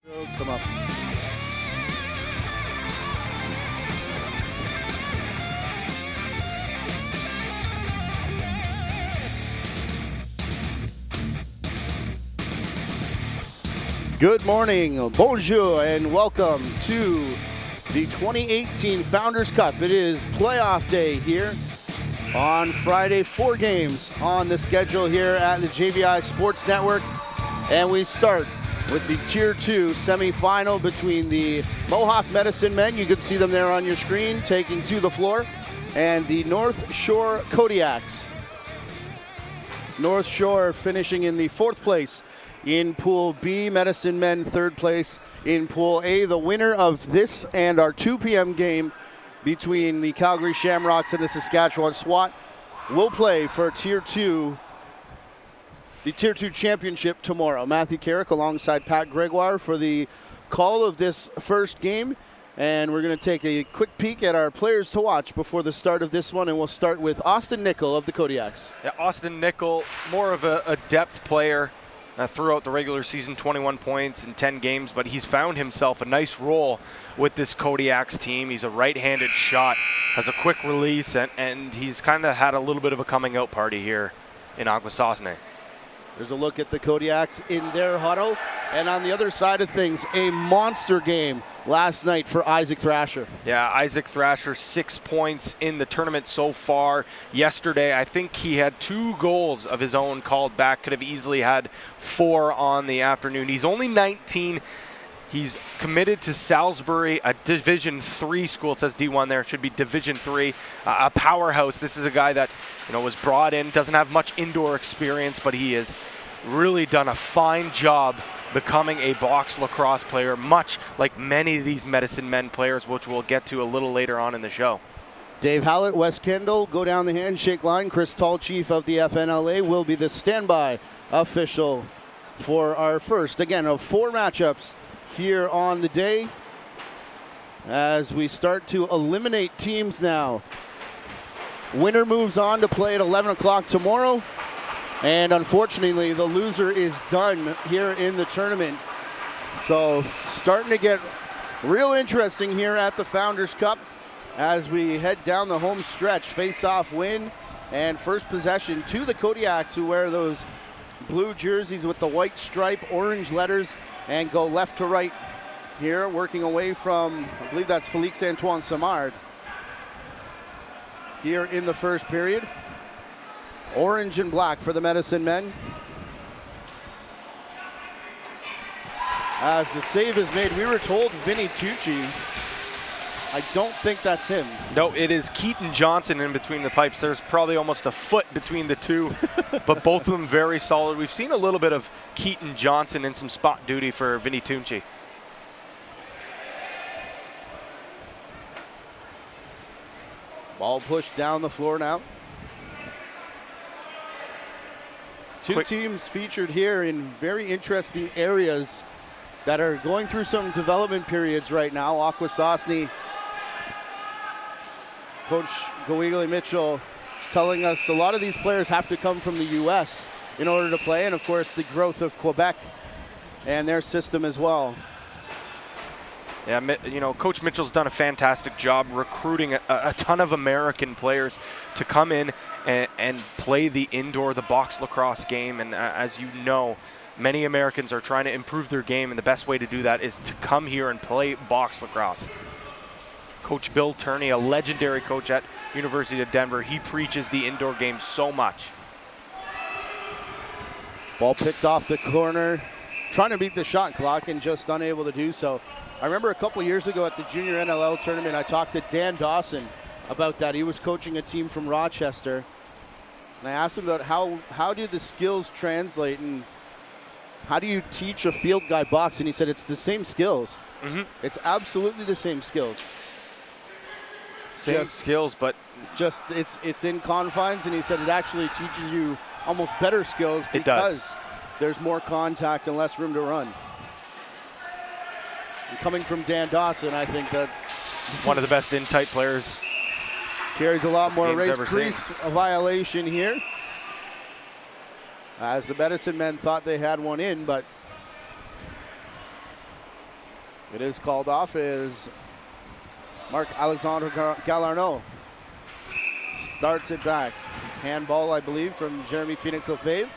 Come up. Good morning, bonjour, and welcome to the 2018 Founders Cup. It is playoff day here on Friday. 4 games on the schedule here at the JVI Sports Network, and we start with the Tier 2 semifinal between the Mohawk Medicine Men, you can see them there on your screen, taking to the floor, and the North Shore Kodiaks. North Shore finishing in the 4th place in Pool B, Medicine Men 3rd place in Pool A. The winner of this and our 2 p.m. game between the Calgary Shamrocks and the Saskatchewan SWAT will play for Tier 2, the Tier 2 championship tomorrow. Matthew Carrick alongside Pat Gregoire for the call of this first game. And we're going to take a quick peek at our players to watch before the start of this one. And we'll start with Austin Nickel of the Kodiaks. Yeah, Austin Nickel, more of a depth player throughout the regular season, 21 points in 10 games. But he's found himself a nice role with this Kodiaks team. He's a right-handed shot, has a quick release, and he's kind of had a little bit of a coming-out party here in Akwesasne. There's a look at the Kodiaks in their huddle. And on the other side of things, a monster game last night for Isaac Thrasher. Yeah, Isaac Thrasher, 6 points in the tournament so far. Yesterday, I think he had 2 goals of his own called back. Could have easily had 4 on the afternoon. He's only 19. He's committed to Salisbury, a Division III school. It says D1 there. It should be Division III, a powerhouse. This is a guy that, was brought in, doesn't have much indoor experience, but he has really done a fine job becoming a box lacrosse player, much like many of these Medicine Men players, which we'll get to a little later on in the show. Dave Hallett, Wes Kendall, go down the handshake line. Chris Tall, chief of the FNLA, will be the standby official for our first, again, of 4 matchups here on the day as we start to eliminate teams now. Winner moves on to play at 11 o'clock tomorrow, and unfortunately the loser is done here in the tournament. So starting to get real interesting here at the Founders Cup as we head down the home stretch. Face-off win and first possession to the Kodiaks, who wear those blue jerseys with the white stripe, orange letters, and go left to right here, working away from, I believe that's Felix-Antoine Samard here in the first period. Orange and black for the Medicine Men. As the save is made, we were told Vinny Tucci. I don't think that's him. No, it is Keaton Johnson in between the pipes. There's probably almost a foot between the two, but both of them very solid. We've seen a little bit of Keaton Johnson in some spot duty for Vinny Tucci. Ball pushed down the floor now. Two teams featured here in very interesting areas that are going through some development periods right now. Akwesasne, Coach Goigli Mitchell telling us a lot of these players have to come from the U.S. in order to play, and of course the growth of Quebec and their system as well. Yeah, Coach Mitchell's done a fantastic job recruiting a ton of American players to come in and play the box lacrosse game. And as you know, many Americans are trying to improve their game, and the best way to do that is to come here and play box lacrosse. Coach Bill Turney, a legendary coach at University of Denver, he preaches the indoor game so much. Ball picked off the corner, trying to beat the shot clock and just unable to do so. I remember a couple years ago at the Junior NLL tournament, I talked to Dan Dawson about that. He was coaching a team from Rochester, and I asked him about how do the skills translate and how do you teach a field guy box? And he said it's the same skills. Mm-hmm. It's absolutely the same skills. Same skills, but just it's in confines, and he said it actually teaches you almost better skills because there's more contact and less room to run. And coming from Dan Dawson, I think that one of the best in-tight players. Carries a lot more race crease violation here. As the Medicine Men thought they had one in, but It is called off as Marc-Alexandre Galarneau starts it back. Handball, I believe, from Jeremy Phoenix-Lefebvre.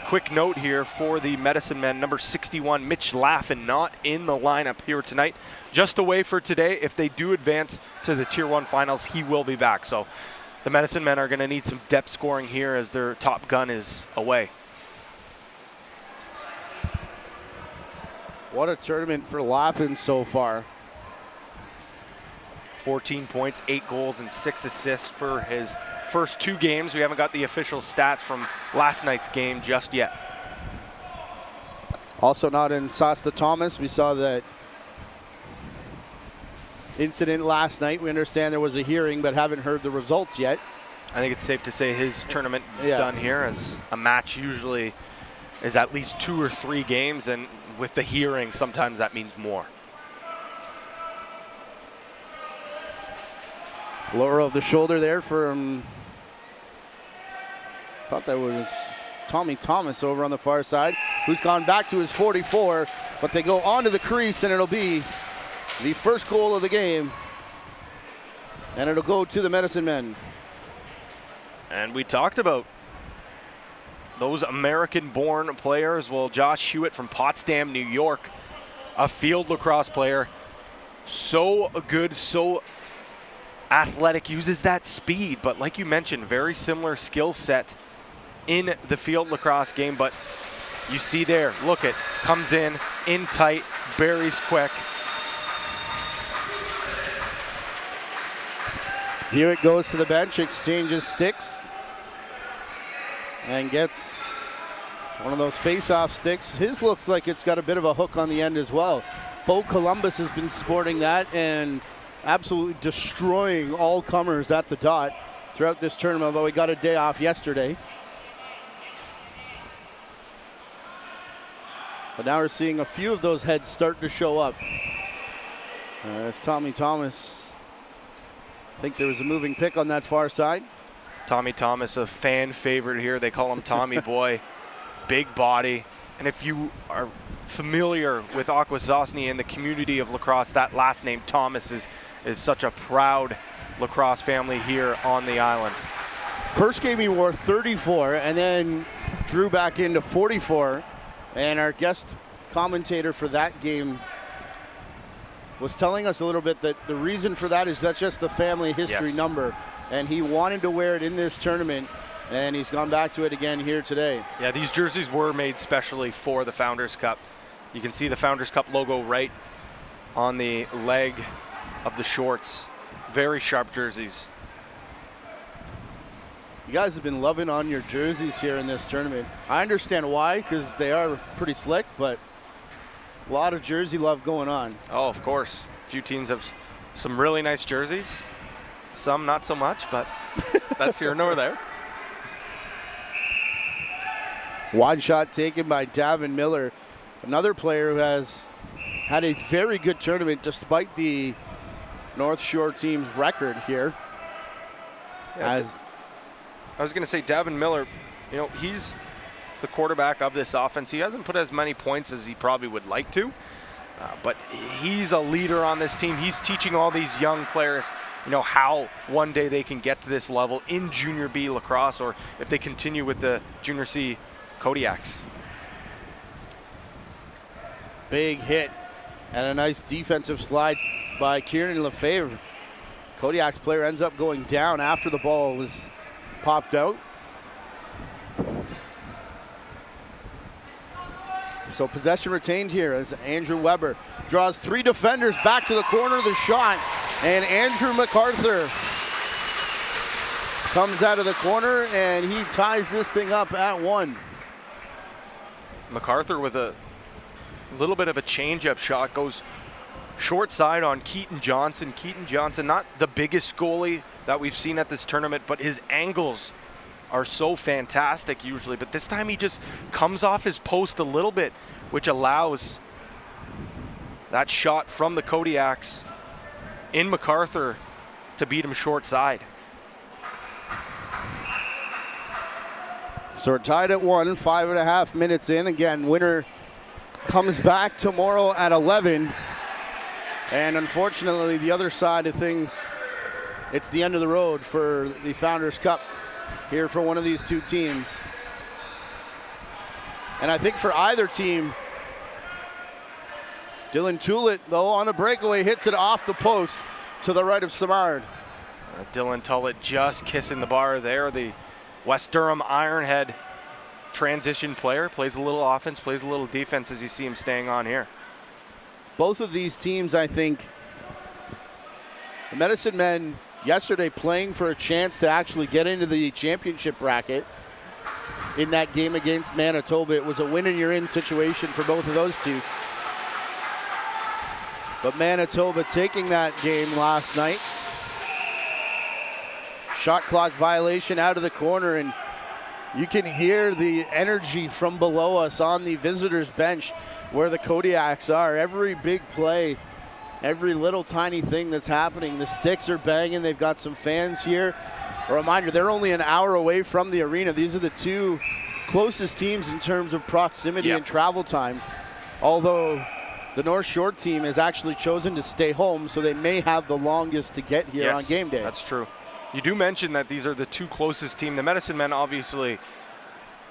Quick note here for the Medicine Men, number 61, Mitch Laffin, not in the lineup here tonight. Just away for today. If they do advance to the Tier 1 finals, he will be back. So the Medicine Men are going to need some depth scoring here as their top gun is away. What a tournament for Laffin so far. 14 points, 8 goals, and 6 assists for his first 2 games. We haven't got the official stats from last night's game just yet. Also not in Sasta Thomas. We saw that incident last night. We understand there was a hearing, but haven't heard the results yet. I think it's safe to say his tournament is done here, as a match usually is at least 2 or 3 games, and with the hearing, sometimes that means more. Lower of the shoulder there from, thought that was Tommy Thomas over on the far side, who's gone back to his 44, but they go onto the crease, and it'll be the first goal of the game, and it'll go to the Medicine Men. And we talked about those American-born players. Well, Josh Hewitt from Potsdam, New York, a field lacrosse player, so good, so athletic, uses that speed, but like you mentioned, very similar skill set in the field lacrosse game. But you see there, look it, comes in tight, buries quick. Hewitt goes to the bench, exchanges sticks, and gets one of those face-off sticks. His looks like it's got a bit of a hook on the end as well. Bo Columbus has been sporting that and absolutely destroying all comers at the dot throughout this tournament, although he got a day off yesterday. But now we're seeing a few of those heads start to show up. As Tommy Thomas, I think there was a moving pick on that far side. Tommy Thomas, a fan favorite here. They call him Tommy Boy. Big body. And if you are familiar with Akwesasne and the community of lacrosse, that last name Thomas is such a proud lacrosse family here on the island. First game he wore 34 and then drew back into 44. And our guest commentator for that game was telling us a little bit that the reason for that is that's just the family history number. And he wanted to wear it in this tournament, and he's gone back to it again here today. Yeah, these jerseys were made specially for the Founders Cup. You can see the Founders Cup logo right on the leg of the shorts. Very sharp jerseys. You guys have been loving on your jerseys here in this tournament. I understand why, because they are pretty slick, but a lot of jersey love going on. Oh, of course. A few teams have some really nice jerseys. Some not so much, but that's here nor there. Wide shot taken by Davin Miller, another player who has had a very good tournament despite the North Shore team's record here. Yeah, I was going to say Davin Miller, you know, he's the quarterback of this offense. He hasn't put as many points as he probably would like to, but he's a leader on this team. He's teaching all these young players, you know, how one day they can get to this level in Junior B lacrosse, or if they continue with the Junior C Kodiaks. Big hit and a nice defensive slide by Kieran Lefebvre. Kodiak's player ends up going down after the ball was popped out. So possession retained here as Andrew Weber draws 3 defenders back to the corner of the shot, and Andrew MacArthur comes out of the corner and he ties this thing up at 1. MacArthur with a little bit of a change-up shot, goes short side on Keaton Johnson. Keaton Johnson, not the biggest goalie that we've seen at this tournament, but his angles are so fantastic usually. But this time he just comes off his post a little bit, which allows that shot from the Kodiaks in MacArthur to beat him short side. So we're tied at 1, 5.5 minutes in. Again, winner comes back tomorrow at 11. And unfortunately, the other side of things, it's the end of the road for the Founders Cup here for one of these two teams. And I think for either team, Dylan Tullett, though, on a breakaway, hits it off the post to the right of Simard. Dylan Tullett just kissing the bar there. The West Durham Ironhead transition player, plays a little offense, plays a little defense as you see him staying on here. Both of these teams, I think, the Medicine Men yesterday playing for a chance to actually get into the championship bracket in that game against Manitoba. It was a win-and-you're-in situation for both of those two. But Manitoba taking that game last night. Shot clock violation out of the corner, and you can hear the energy from below us on the visitors' bench where the Kodiaks are. Every big play, every little tiny thing that's happening, the sticks are banging. They've got some fans here. A reminder, they're only an hour away from the arena. These are the two closest teams in terms of proximity and travel time. Although the North Shore team has actually chosen to stay home, so they may have the longest to get here on game day. That's true. You do mention that these are the two closest teams. The Medicine Men, obviously,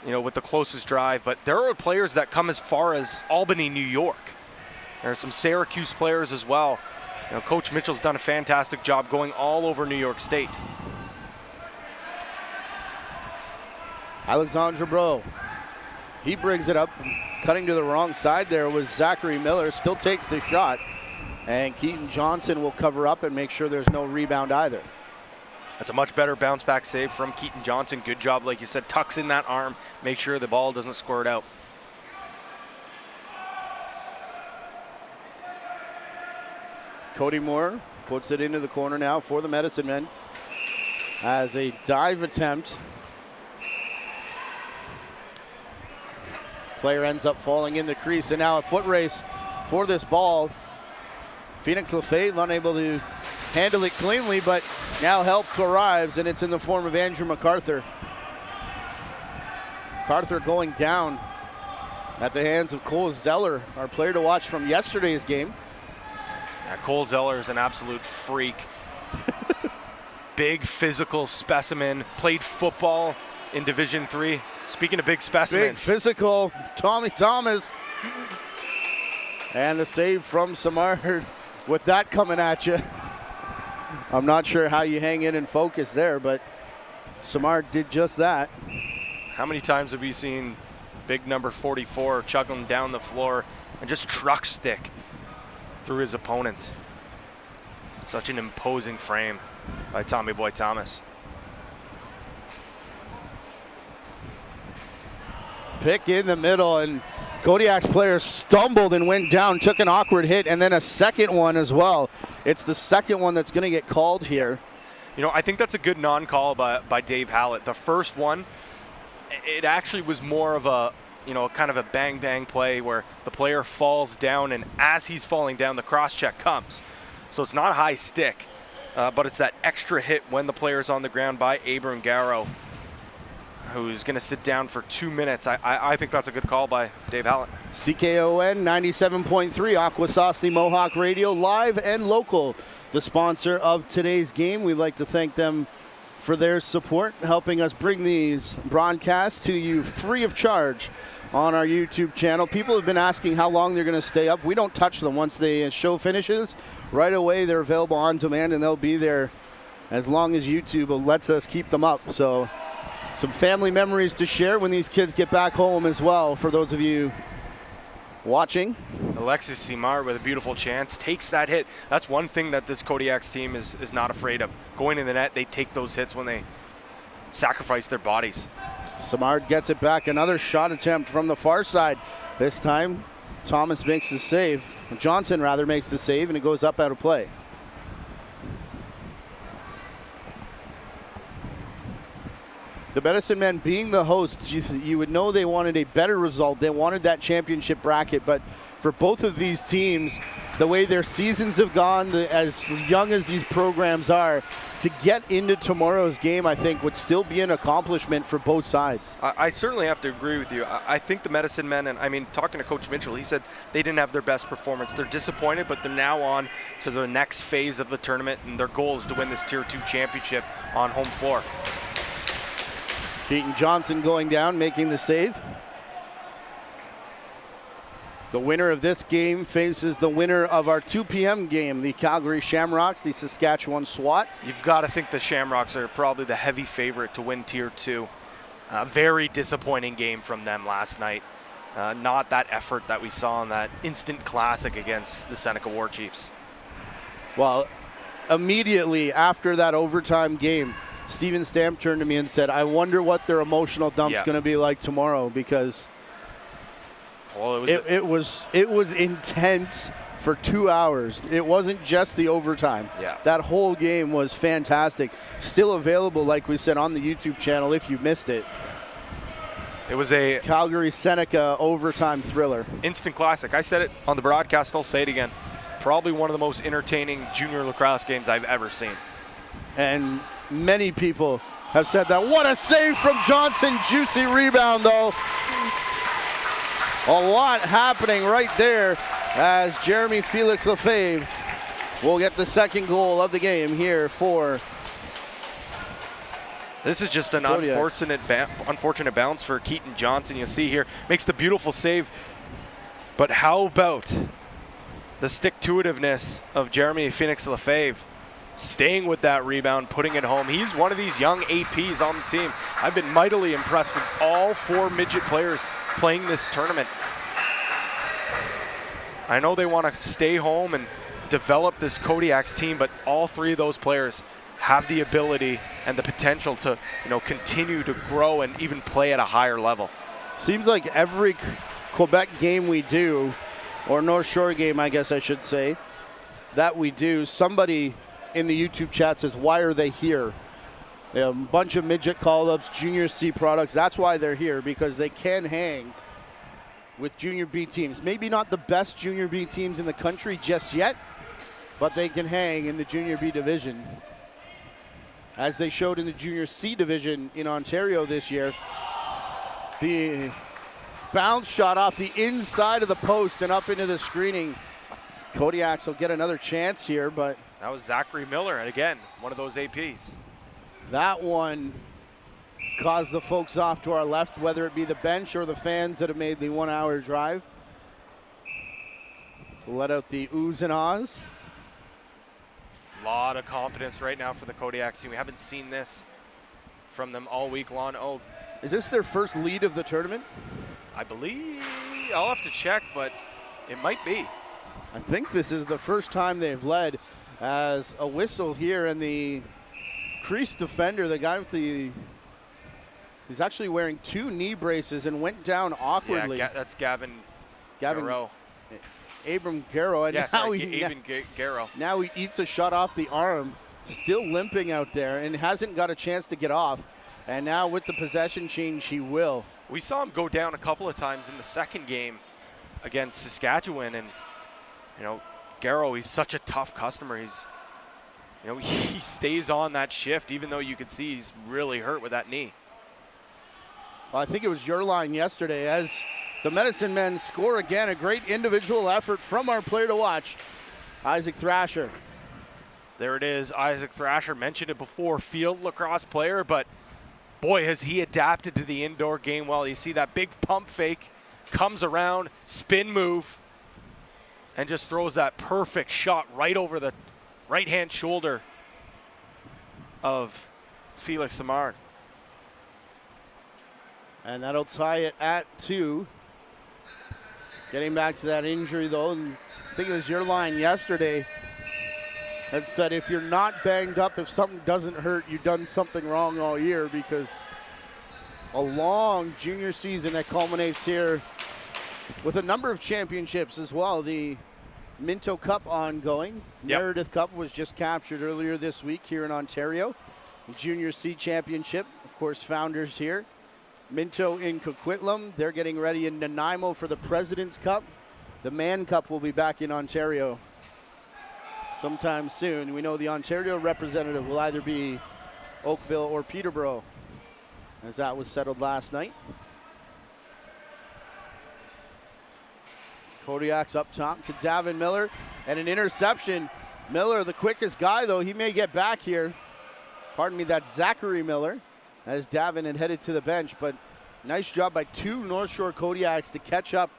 you know, with the closest drive, but there are players that come as far as Albany, New York. There are some Syracuse players as well. You know, Coach Mitchell's done a fantastic job going all over New York State. Alexandre Bro, he brings it up. Cutting to the wrong side there was Zachary Miller, still takes the shot. And Keaton Johnson will cover up and make sure there's no rebound either. That's a much better bounce back save from Keaton Johnson. Good job, like you said, tucks in that arm, make sure the ball doesn't squirt out. Cody Moore puts it into the corner now for the Medicine Men as a dive attempt. Player ends up falling in the crease, and now a foot race for this ball. Phoenix Lefebvre unable to handle it cleanly, but now help arrives, and it's in the form of Andrew MacArthur. MacArthur going down at the hands of Cole Zeller, our player to watch from yesterday's game. Yeah, Cole Zeller is an absolute freak. Big physical specimen, played football in Division III. Speaking of big specimens. Big physical, Tommy Thomas. And the save from Simard with that coming at you. I'm not sure how you hang in and focus there, but Simard did just that. How many times have you seen big number 44 chugging down the floor and just truck stick through his opponents? Such an imposing frame by Tommy Boy Thomas. Pick in the middle, and Kodiak's player stumbled and went down, took an awkward hit, and then a second one as well. It's the second one that's going to get called here. You know, I think that's a good non-call by Dave Hallett. The first one, it actually was more of a, you know, kind of a bang-bang play where the player falls down, and as he's falling down, the cross-check comes. So it's not high stick, but it's that extra hit when the player's on the ground by Abram Garrow, who's going to sit down for 2 minutes. I think that's a good call by Dave Hallett. CKON 97.3, Akwesasne Mohawk Radio, live and local. The sponsor of today's game. We'd like to thank them for their support, helping us bring these broadcasts to you free of charge on our YouTube channel. People have been asking how long they're going to stay up. We don't touch them once the show finishes. Right away, they're available on demand, and they'll be there as long as YouTube lets us keep them up. So some family memories to share when these kids get back home as well, for those of you watching. Alexis Simard with a beautiful chance, takes that hit. That's one thing that this Kodiaks team is not afraid of. Going in the net, they take those hits when they sacrifice their bodies. Simard gets it back. Another shot attempt from the far side. This time, Thomas makes the save. Johnson, rather, makes the save, and it goes up out of play. The Medicine Men being the hosts, you would know they wanted a better result. They wanted that championship bracket, but for both of these teams, the way their seasons have gone, as young as these programs are, to get into tomorrow's game, I think, would still be an accomplishment for both sides. I certainly have to agree with you. I think the Medicine Men, and I mean, talking to Coach Mitchell, he said they didn't have their best performance. They're disappointed, but they're now on to the next phase of the tournament, and their goal is to win this Tier 2 championship on home floor. Keaton Johnson going down, making the save. The winner of this game faces the winner of our 2 p.m. game, the Calgary Shamrocks, the Saskatchewan SWAT. You've got to think the Shamrocks are probably the heavy favorite to win Tier 2. Very disappointing game from them last night. Not that effort that we saw in that instant classic against the Seneca War Chiefs. Well, immediately after that overtime game, Steven Stamp turned to me and said, I wonder what their emotional dump's going to be like tomorrow, because well, it was intense for 2 hours. It wasn't just the overtime. Yeah. That whole game was fantastic. Still available, like we said, on the YouTube channel if you missed it. It was a Calgary-Seneca overtime thriller. Instant classic. I said it on the broadcast, I'll say it again. Probably one of the most entertaining junior lacrosse games I've ever seen. And many people have said that. What a save from Johnson. Juicy rebound, though. A lot happening right there as Jeremy Felix Lefebvre will get the second goal of the game here for This is just an unfortunate bounce for Keaton Johnson. You see here, makes the beautiful save. But how about the stick-to-itiveness of Jeremy Felix Lefebvre? Staying with that rebound, putting it home. He's one of these young APs on the team. I've been mightily impressed with all 4 midget players playing this tournament. I know they want to stay home and develop this Kodiaks team, but all 3 of those players have the ability and the potential to, continue to grow and even play at a higher level. Seems like every Quebec game we do, or North Shore game, I guess I should say, that we do, somebody in the YouTube chat says, why are they here? They have a bunch of midget call-ups, Junior C products. That's why they're here, because they can hang with Junior B teams. Maybe not the best Junior B teams in the country just yet, but they can hang in the Junior B division, as they showed in the Junior C division in Ontario this year. The bounce shot off the inside of the post and up into the screening. Kodiaks will get another chance here, but that was Zachary Miller, and again, one of those APs. That one caused the folks off to our left, whether it be the bench or the fans that have made the 1 hour drive, to let out the oohs and ahs. A lot of confidence right now for the Kodiaks team. We haven't seen this from them all week long. Oh, is this their first lead of the tournament? I believe, I'll have to check, but it might be. I think this is the first time they've led, as a whistle here, and the crease defender, the guy with the, he's actually wearing 2 knee braces and went down awkwardly. Yeah, that's Gavin Garreau. Abram Garreau. And Garreau. Now he eats a shot off the arm, still limping out there, and hasn't got a chance to get off. And now with the possession change, he will. We saw him go down a couple of times in the second game against Saskatchewan, and Garreau, he's such a tough customer. He's, he stays on that shift, even though you could see he's really hurt with that knee. Well, I think it was your line yesterday, as the Medicine Men score again. A great individual effort from our player to watch, Isaac Thrasher. There it is, Isaac Thrasher. Mentioned it before, field lacrosse player, but boy, has he adapted to the indoor game well. You see that big pump fake, comes around, spin move, and just throws that perfect shot right over the right-hand shoulder of Felix Samard. And that'll tie it at 2. Getting back to that injury, though, and I think it was your line yesterday that said if you're not banged up, if something doesn't hurt, you've done something wrong all year, because a long junior season that culminates here with a number of championships as well. The Minto Cup ongoing. Yep. Meredith Cup was just captured earlier this week here in Ontario. The Junior C Championship, of course, Founders here. Minto in Coquitlam. They're getting ready in Nanaimo for the President's Cup. The Man Cup will be back in Ontario sometime soon. We know the Ontario representative will either be Oakville or Peterborough, as that was settled last night. Kodiaks up top to Davin Miller, and an interception. Miller, the quickest guy, though, he may get back here. Pardon me, that's Zachary Miller, as Davin had headed to the bench, but nice job by two North Shore Kodiaks to catch up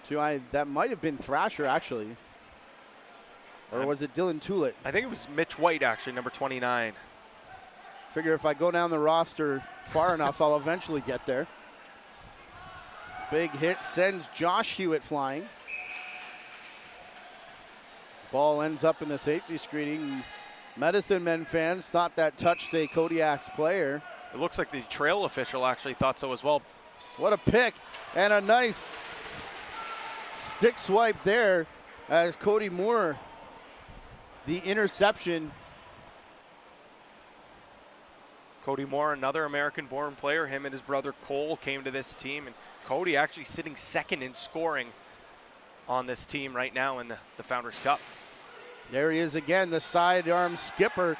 to, that might have been Thrasher, actually. Or was it Dylan Tullett? I think it was Mitch White, actually, number 29. Figure if I go down the roster far enough, I'll eventually get there. Big hit sends Josh Hewitt flying. Ball ends up in the safety screening. Medicine Men fans thought that touched a Kodiaks player. It looks like the trail official actually thought so as well. What a pick and a nice stick swipe there as Cody Moore, the interception. Cody Moore, another American-born player. Him and his brother Cole came to this team, and Cody actually sitting second in scoring on this team right now in the Founders Cup. There he is again, the sidearm skipper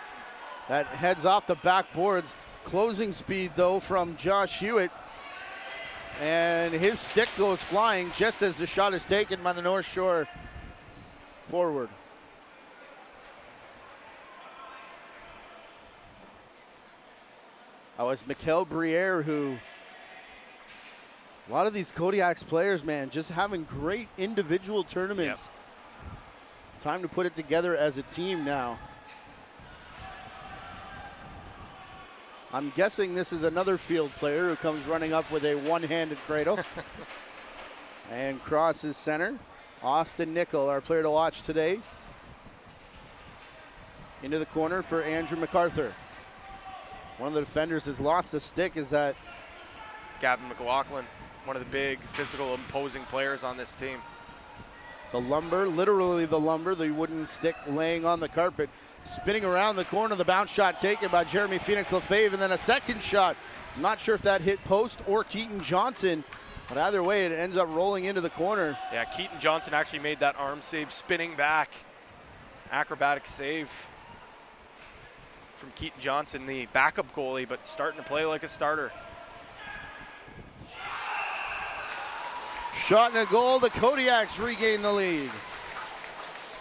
that heads off the backboards. Closing speed, though, from Josh Hewitt. And his stick goes flying just as the shot is taken by the North Shore forward. That was Mikkel Briere, who, a lot of these Kodiaks players, man, just having great individual tournaments. Yep. Time to put it together as a team now. I'm guessing this is another field player who comes running up with a one-handed cradle. And crosses center. Austin Nickel, our player to watch today. Into the corner for Andrew MacArthur. One of the defenders has lost the stick. Is that Gavin McLaughlin, one of the big, physical, imposing players on this team. The lumber, literally the lumber, the wooden stick laying on the carpet. Spinning around the corner, the bounce shot taken by Jeremy Phoenix Lefebvre, and then a second shot. I'm not sure if that hit post or Keaton Johnson, but either way, it ends up rolling into the corner. Yeah, Keaton Johnson actually made that arm save, spinning back. Acrobatic save from Keaton Johnson, the backup goalie, but starting to play like a starter. Shot and a goal, the Kodiaks regain the lead.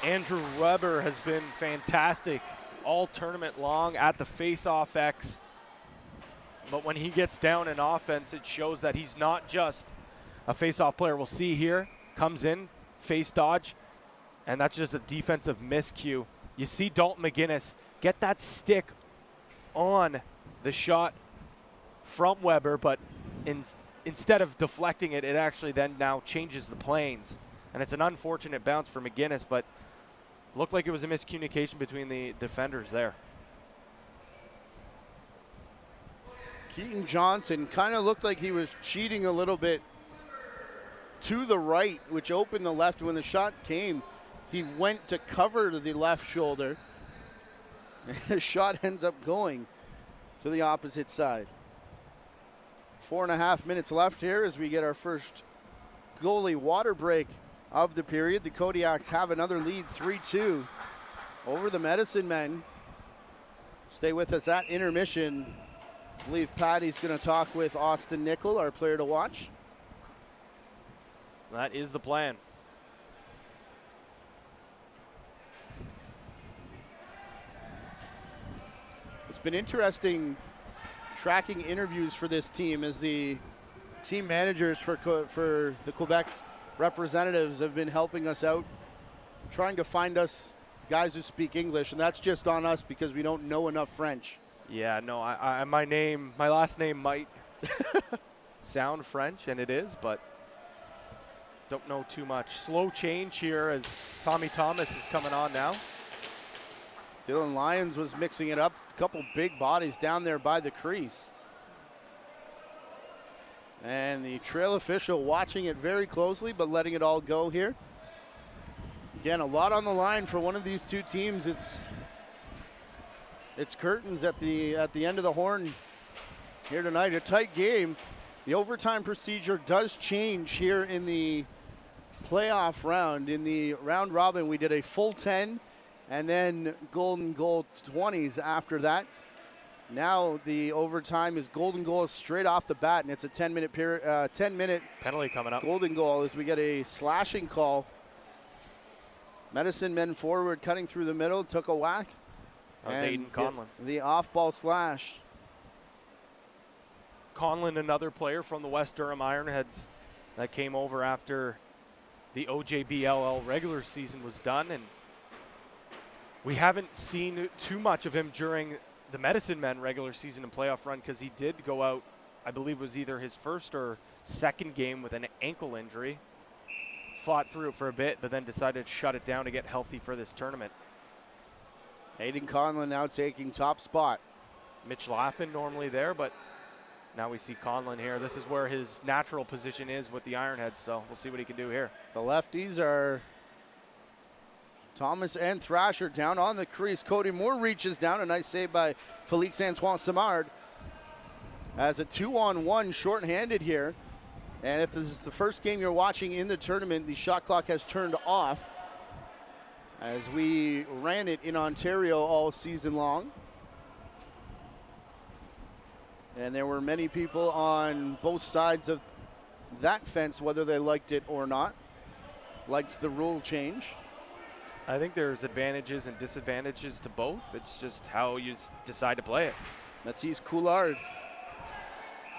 Andrew Weber has been fantastic all tournament long at the face-off X. But when he gets down in offense, it shows that he's not just a face-off player. We'll see here, comes in, face dodge, and that's just a defensive miscue. You see Dalton McGinnis get that stick on the shot from Weber, but instead of deflecting it, it actually then now changes the planes. And it's an unfortunate bounce for McGinnis, but looked like it was a miscommunication between the defenders there. Keaton Johnson kind of looked like he was cheating a little bit to the right, which opened the left. When the shot came, he went to cover the left shoulder. And the shot ends up going to the opposite side. 4.5 minutes left here as we get our first goalie water break of the period. The Kodiaks have another lead, 3-2 over the Medicine Men. Stay with us at intermission. I believe Patty's going to talk with Austin Nickel, our player to watch. That is the plan. It's been interesting tracking interviews for this team as the team managers for the Quebec representatives have been helping us out, trying to find us guys who speak English, and that's just on us because we don't know enough French. Yeah, no, my last name might sound French, and it is, but don't know too much. Slow change here as Tommy Thomas is coming on now. Dylan Lyons was mixing it up. A couple big bodies down there by the crease. And the trail official watching it very closely, but letting it all go here. Again, a lot on the line for one of these two teams. It's It's curtains at the end of the horn here tonight. A tight game. The overtime procedure does change here in the playoff round. In the round robin, we did a full 10 and then golden goal 20s after that. Now the overtime is golden goal straight off the bat, and it's a 10-minute period, 10-minute penalty coming up. Golden goal as we get a slashing call. Medicine Men forward cutting through the middle, took a whack. That was Aiden Conlon. The off-ball slash. Conlon, another player from the West Durham Ironheads that came over after the OJBLL regular season was done, and we haven't seen too much of him during the Medicine Men regular season and playoff run because he did go out, I believe it was either his first or second game with an ankle injury. Fought through it for a bit, but then decided to shut it down to get healthy for this tournament. Aiden Conlon now taking top spot. Mitch Laffin normally there, but now we see Conlon here. This is where his natural position is with the Ironheads, so we'll see what he can do here. The lefties are Thomas and Thrasher down on the crease. Cody Moore reaches down. A nice save by Félix-Antoine Simard. As a 2-on-1 shorthanded here. And if this is the first game you're watching in the tournament, the shot clock has turned off as we ran it in Ontario all season long. And there were many people on both sides of that fence, whether they liked it or not, liked the rule change. I think there's advantages and disadvantages to both. It's just how you decide to play it. Matisse Couillard.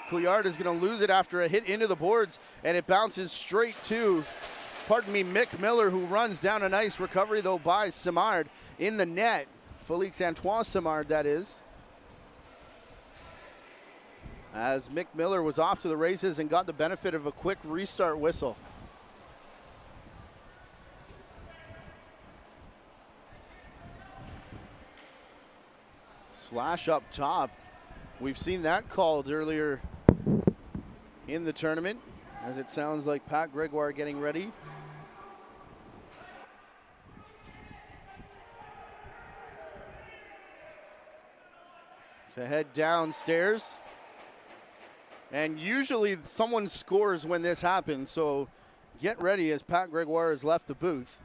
Couillard is going to lose it after a hit into the boards, and it bounces straight to, Mick Miller, who runs down a nice recovery, though, by Simard in the net. Félix-Antoine Simard, that is. As Mick Miller was off to the races and got the benefit of a quick restart whistle. Slash up top. We've seen that called earlier in the tournament, as it sounds like Pat Gregoire getting ready. To head downstairs. And usually someone scores when this happens, so get ready as Pat Gregoire has left the booth.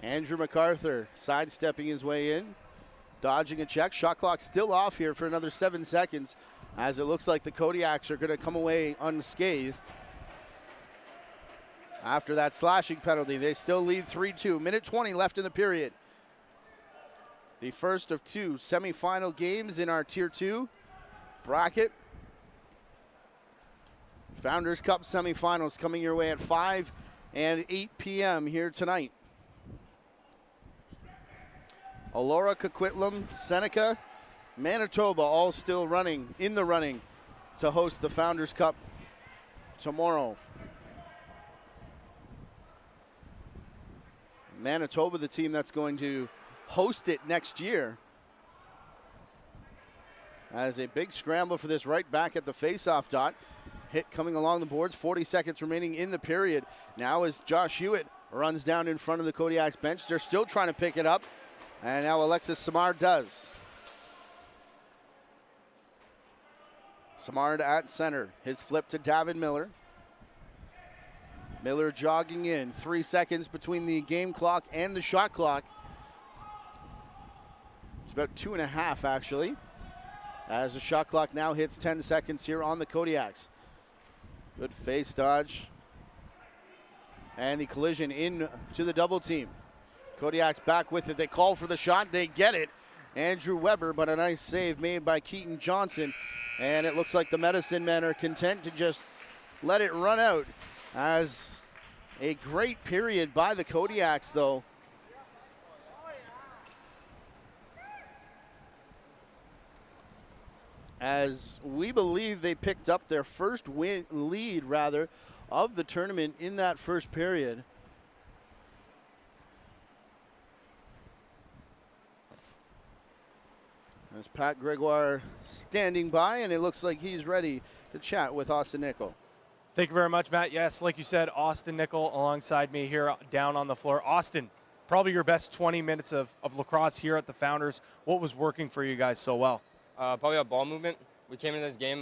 Andrew MacArthur sidestepping his way in, dodging a check. Shot clock still off here for another 7 seconds, as it looks like the Kodiaks are going to come away unscathed. After that slashing penalty, they still lead 3-2. Minute 20 left in the period. The first of two semifinal games in our Tier 2 bracket. Founders Cup semifinals coming your way at 5 and 8 p.m. here tonight. Elora, Coquitlam, Seneca, Manitoba all still in the running to host the Founders Cup tomorrow. Manitoba, the team that's going to host it next year. As a big scramble for this right back at the faceoff dot. Hit coming along the boards, 40 seconds remaining in the period. Now as Josh Hewitt runs down in front of the Kodiaks bench, they're still trying to pick it up. And now Alexis Simard does. Simard at center. His flip to David Miller. Miller jogging in. 3 seconds between the game clock and the shot clock. It's about 2.5 actually. As the shot clock now hits 10 seconds here on the Kodiaks. Good face dodge. And the collision in to the double team. Kodiaks back with it. They call for the shot. They get it. Andrew Weber, but a nice save made by Keaton Johnson. And it looks like the Medicine Men are content to just let it run out. As a great period by the Kodiaks, though. As we believe they picked up their first lead of the tournament in that first period. As Pat Gregoire standing by, and it looks like he's ready to chat with Austin Nickel. Thank you very much, Matt. Yes, like you said, Austin Nickel alongside me here down on the floor. Austin, probably your best 20 minutes of lacrosse here at the Founders. What was working for you guys so well? Probably our ball movement. We came into this game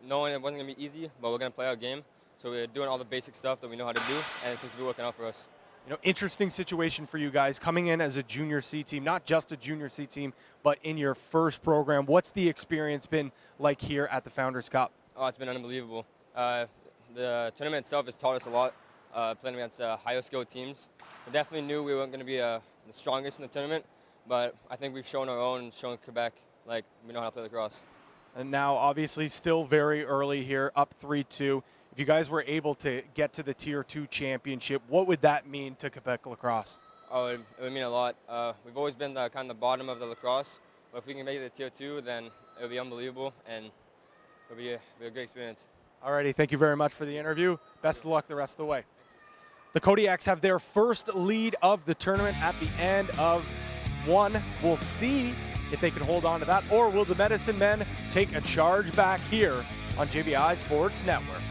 knowing it wasn't going to be easy, but we're going to play our game. So we're doing all the basic stuff that we know how to do, and it seems to be working out for us. You know, interesting situation for you guys coming in as a junior C team, not just a junior C team, but in your first program. What's the experience been like here at the Founders Cup? Oh, it's been unbelievable. The tournament itself has taught us a lot, playing against higher skilled teams. We definitely knew we weren't going to be the strongest in the tournament, but I think we've shown our own and shown Quebec like we know how to play lacrosse. And now, obviously, still very early here, up 3-2. If you guys were able to get to the Tier 2 championship, what would that mean to Quebec lacrosse? Oh, it would mean a lot. We've always been the kind of the bottom of the lacrosse, but if we can make it to Tier 2, then it would be unbelievable, and it would be a great experience. Alrighty, thank you very much for the interview. Best of luck the rest of the way. The Kodiaks have their first lead of the tournament at the end of one. We'll see if they can hold on to that, or will the Medicine Men take a charge back here on JVI Sports Network.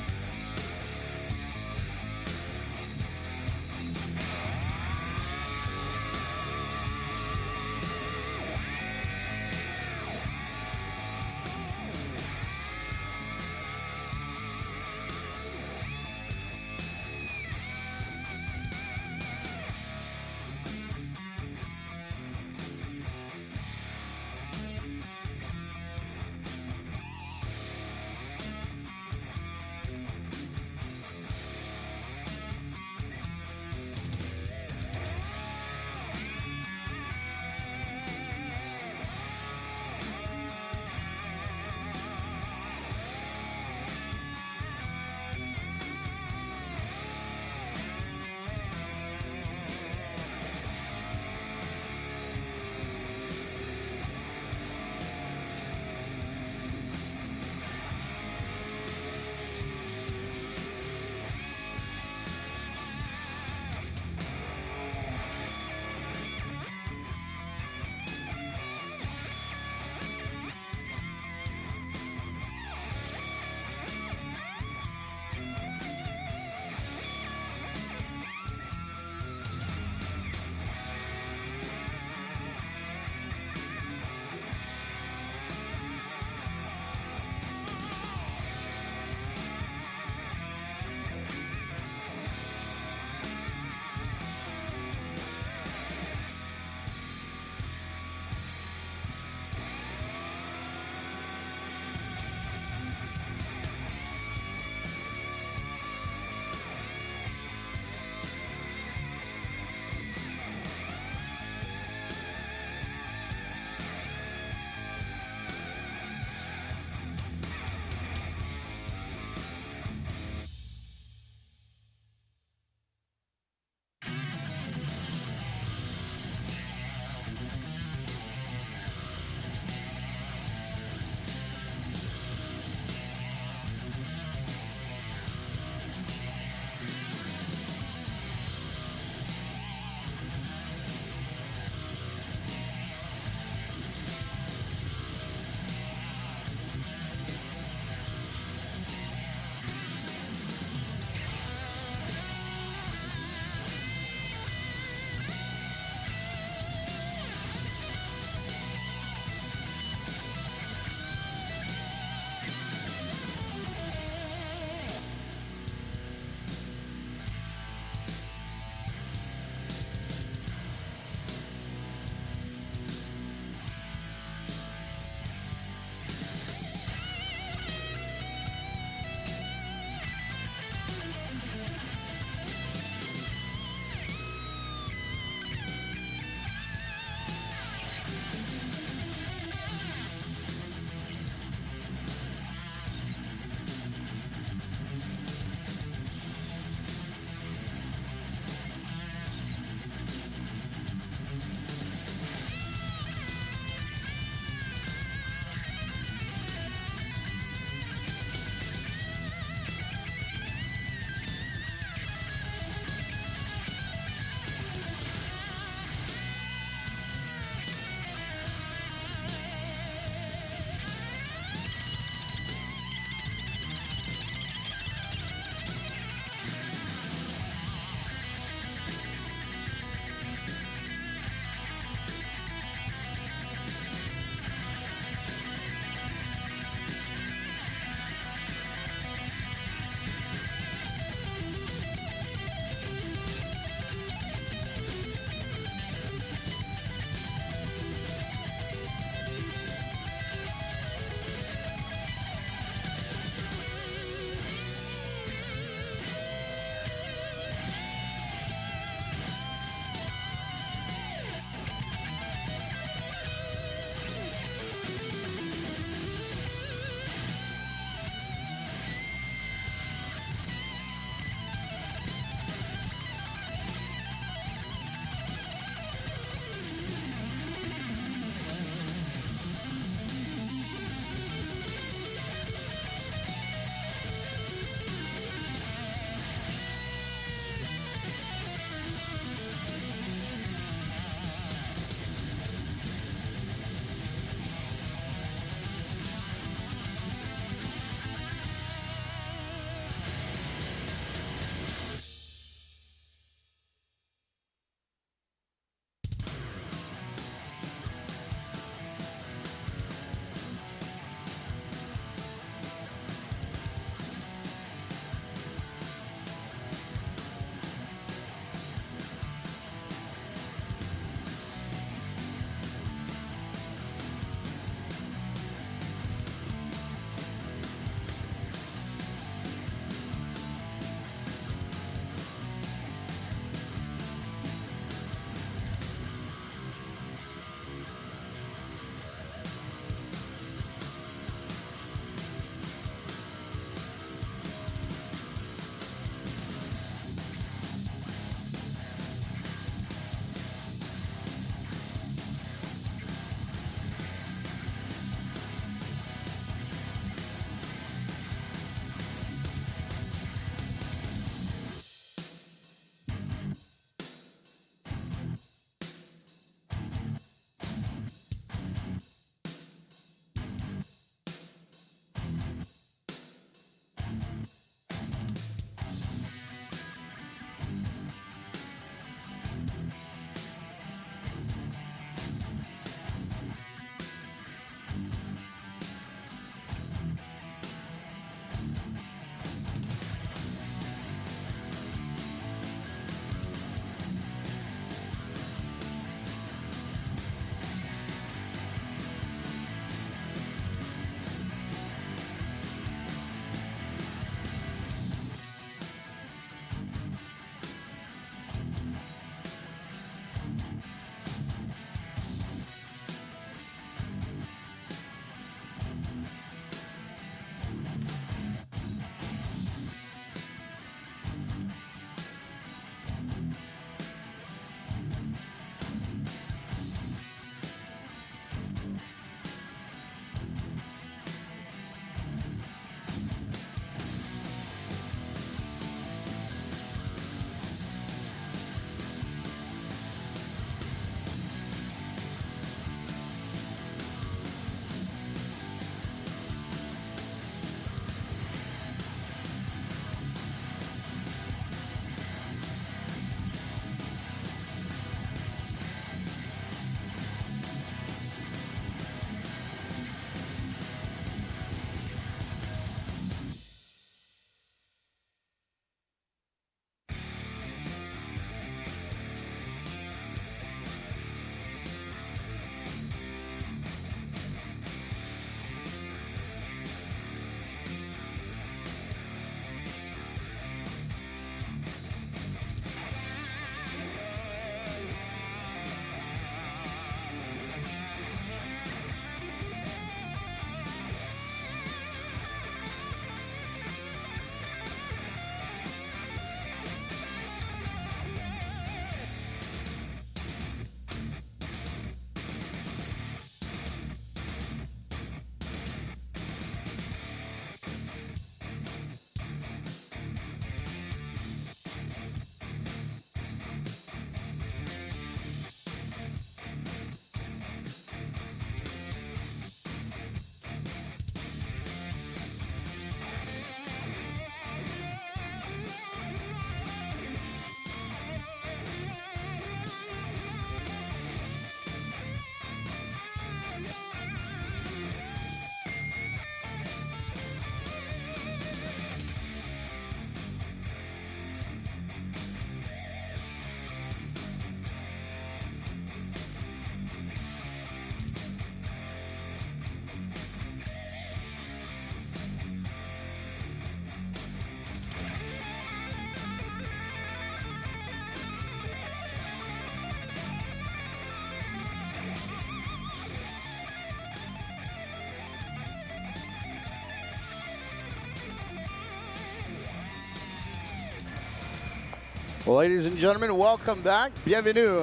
Well, ladies and gentlemen, welcome back. Bienvenue.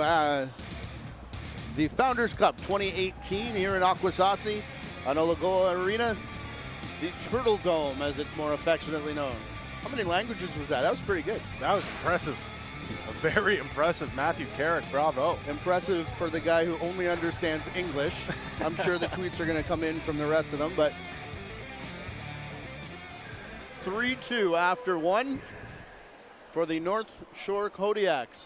The Founders Cup 2018 here in Akwesasne on Olagoa Arena. The Turtle Dome, as it's more affectionately known. How many languages was that? That was pretty good. That was impressive. Very impressive. Matthew Carrick, bravo. Impressive for the guy who only understands English. I'm sure the tweets are going to come in from the rest of them, but 3-2 after one for the North Shore Kodiaks.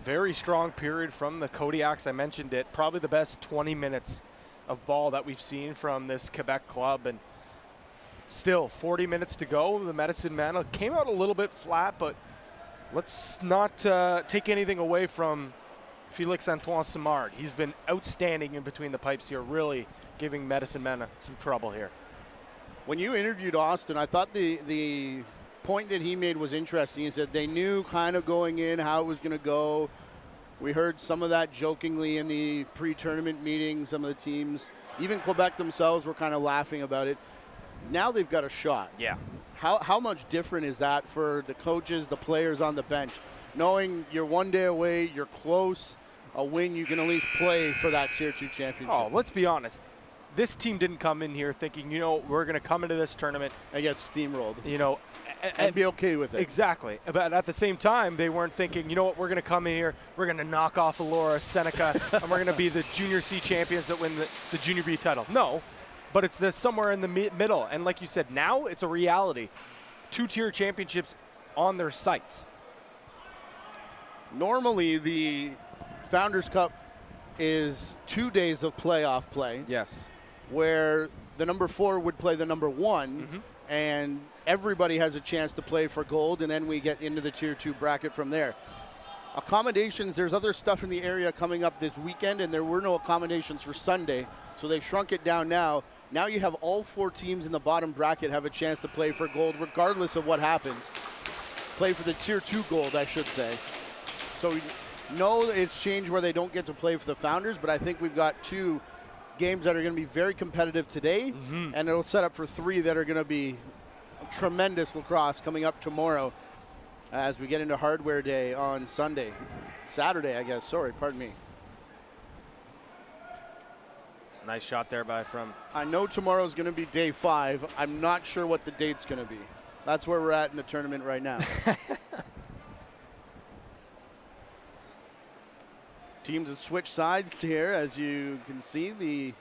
Very strong period from the Kodiaks. I mentioned it. Probably the best 20 minutes of ball that we've seen from this Quebec club. And still 40 minutes to go. The Medicine Men came out a little bit flat, but let's not take anything away from Félix-Antoine Simard. He's been outstanding in between the pipes here, really giving Medicine Men some trouble here. When you interviewed Austin, I thought the point that he made was interesting. He said they knew kind of going in how it was going to go. We heard some of that jokingly in the pre-tournament meeting. Some of the teams, even Quebec themselves, were kind of laughing about it. Now they've got a shot. Yeah. How much different is that for the coaches, the players on the bench? Knowing you're one day away, you're close, a win, you can at least play for that Tier 2 championship. Oh, let's be honest. This team didn't come in here thinking, we're going to come into this tournament and get steamrolled. And be okay with it. Exactly. But at the same time, they weren't thinking, we're going to come in here, we're going to knock off Allura, Seneca, and we're going to be the Junior C champions that win the Junior B title. No, but it's somewhere in the middle. And like you said, now it's a reality. 2-tier championships on their sights. Normally, the Founders Cup is 2 days of playoff play. Yes. Where the number 4 would play the number 1, and everybody has a chance to play for gold, and then we get into the Tier 2 bracket from there. Accommodations, there's other stuff in the area coming up this weekend, and there were no accommodations for Sunday, so they've shrunk it down now. Now you have all 4 teams in the bottom bracket have a chance to play for gold, regardless of what happens. Play for the Tier 2 gold, I should say. So no, it's changed where they don't get to play for the Founders, but I think we've got 2 games that are going to be very competitive today, and it'll set up for 3 that are going to be tremendous lacrosse coming up tomorrow as we get into Hardware Day on Saturday, I guess. Sorry, pardon me. Nice shot there from. I know tomorrow's going to be day 5. I'm not sure what the date's going to be. That's where we're at in the tournament right now. Teams have switched sides here, as you can see. The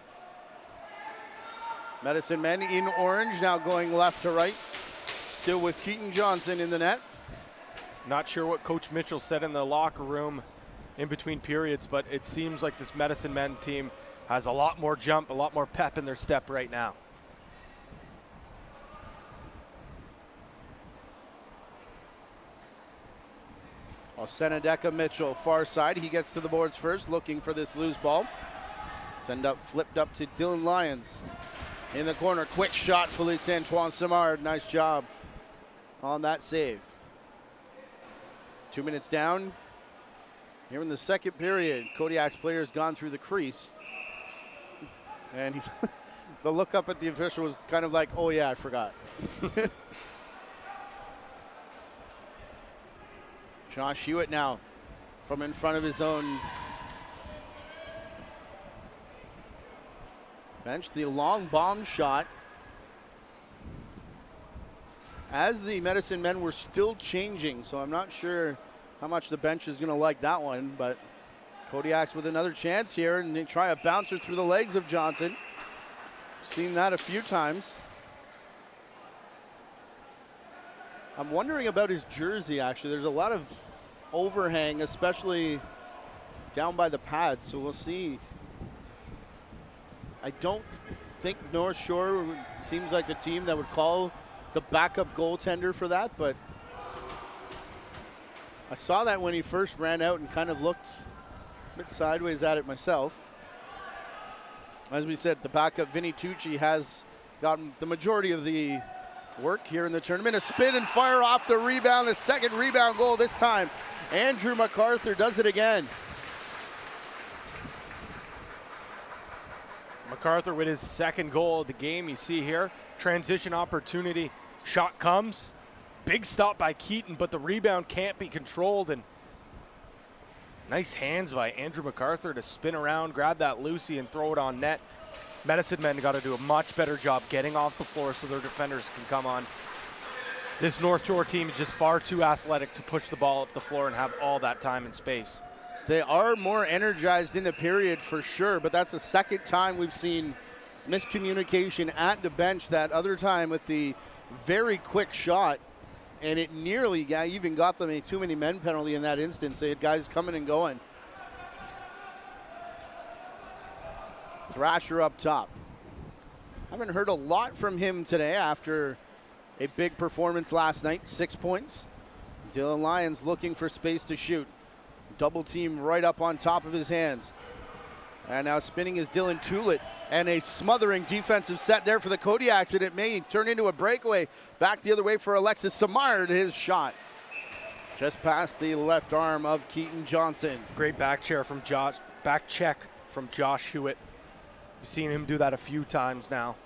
Medicine Men in orange, now going left to right. Still with Keaton Johnson in the net. Not sure what Coach Mitchell said in the locker room in between periods, but it seems like this Medicine Men team has a lot more jump, a lot more pep in their step right now. Senedeka Mitchell, far side. He gets to the boards first, looking for this loose ball. It's end up flipped up to Dylan Lyons. In the corner, quick shot, Félix-Antoine Simard. Nice job on that save. 2 minutes down. Here in the second period, Kodiak's player's gone through the crease. And the look up at the official was kind of like, oh yeah, I forgot. Josh Hewitt now from in front of his own bench. The long bomb shot. As the Medicine Men were still changing, so I'm not sure how much the bench is going to like that one, but Kodiaks with another chance here, and they try a bouncer through the legs of Johnson. Seen that a few times. I'm wondering about his jersey, actually. There's a lot of overhang, especially down by the pads, so we'll see. I don't think North Shore seems like the team that would call the backup goaltender for that, but I saw that when he first ran out and kind of looked a bit sideways at it myself. As we said, the backup, Vinny Tucci, has gotten the majority of the work here in the tournament. A spin and fire off the rebound, the second rebound goal this time. Andrew MacArthur does it again. MacArthur with his second goal of the game. You see here, transition opportunity. Shot comes, Big stop by Keaton, but the rebound can't be controlled. And nice hands by Andrew MacArthur to spin around, grab that Lucy, and throw it on net. Medicine Men got to do a much better job getting off the floor so their defenders can come on. This North Shore team is just far too athletic to push the ball up the floor and have all that time and space. They are more energized in the period for sure, but that's the second time we've seen miscommunication at the bench. That other time with the very quick shot, and it nearly even got them a too many men penalty in that instance. They had guys coming and going. Thrasher up top. Haven't heard a lot from him today after a big performance last night, 6 points. Dylan Lyons looking for space to shoot. Double team right up on top of his hands. And now spinning is Dylan Tullett. And a smothering defensive set there for the Kodiaks, and it may turn into a breakaway. Back the other way for Alexis Samard. His shot just past the left arm of Keaton Johnson. Great back check from Josh Hewitt. We've seen him do that a few times now.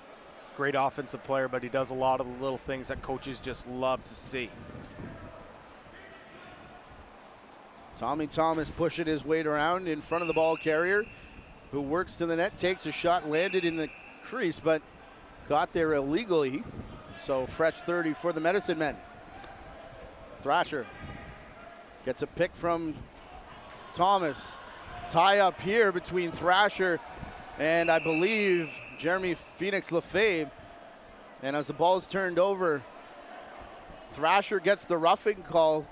Great offensive player, but he does a lot of the little things that coaches just love to see. Tommy Thomas pushing his weight around in front of the ball carrier, who works to the net, takes a shot, landed in the crease, but got there illegally. So fresh 30 for the Medicine Men. Thrasher gets a pick from Thomas. Tie up here between Thrasher and I believe Jeremy Phoenix Lefebvre. And as the ball is turned over, Thrasher gets the roughing call.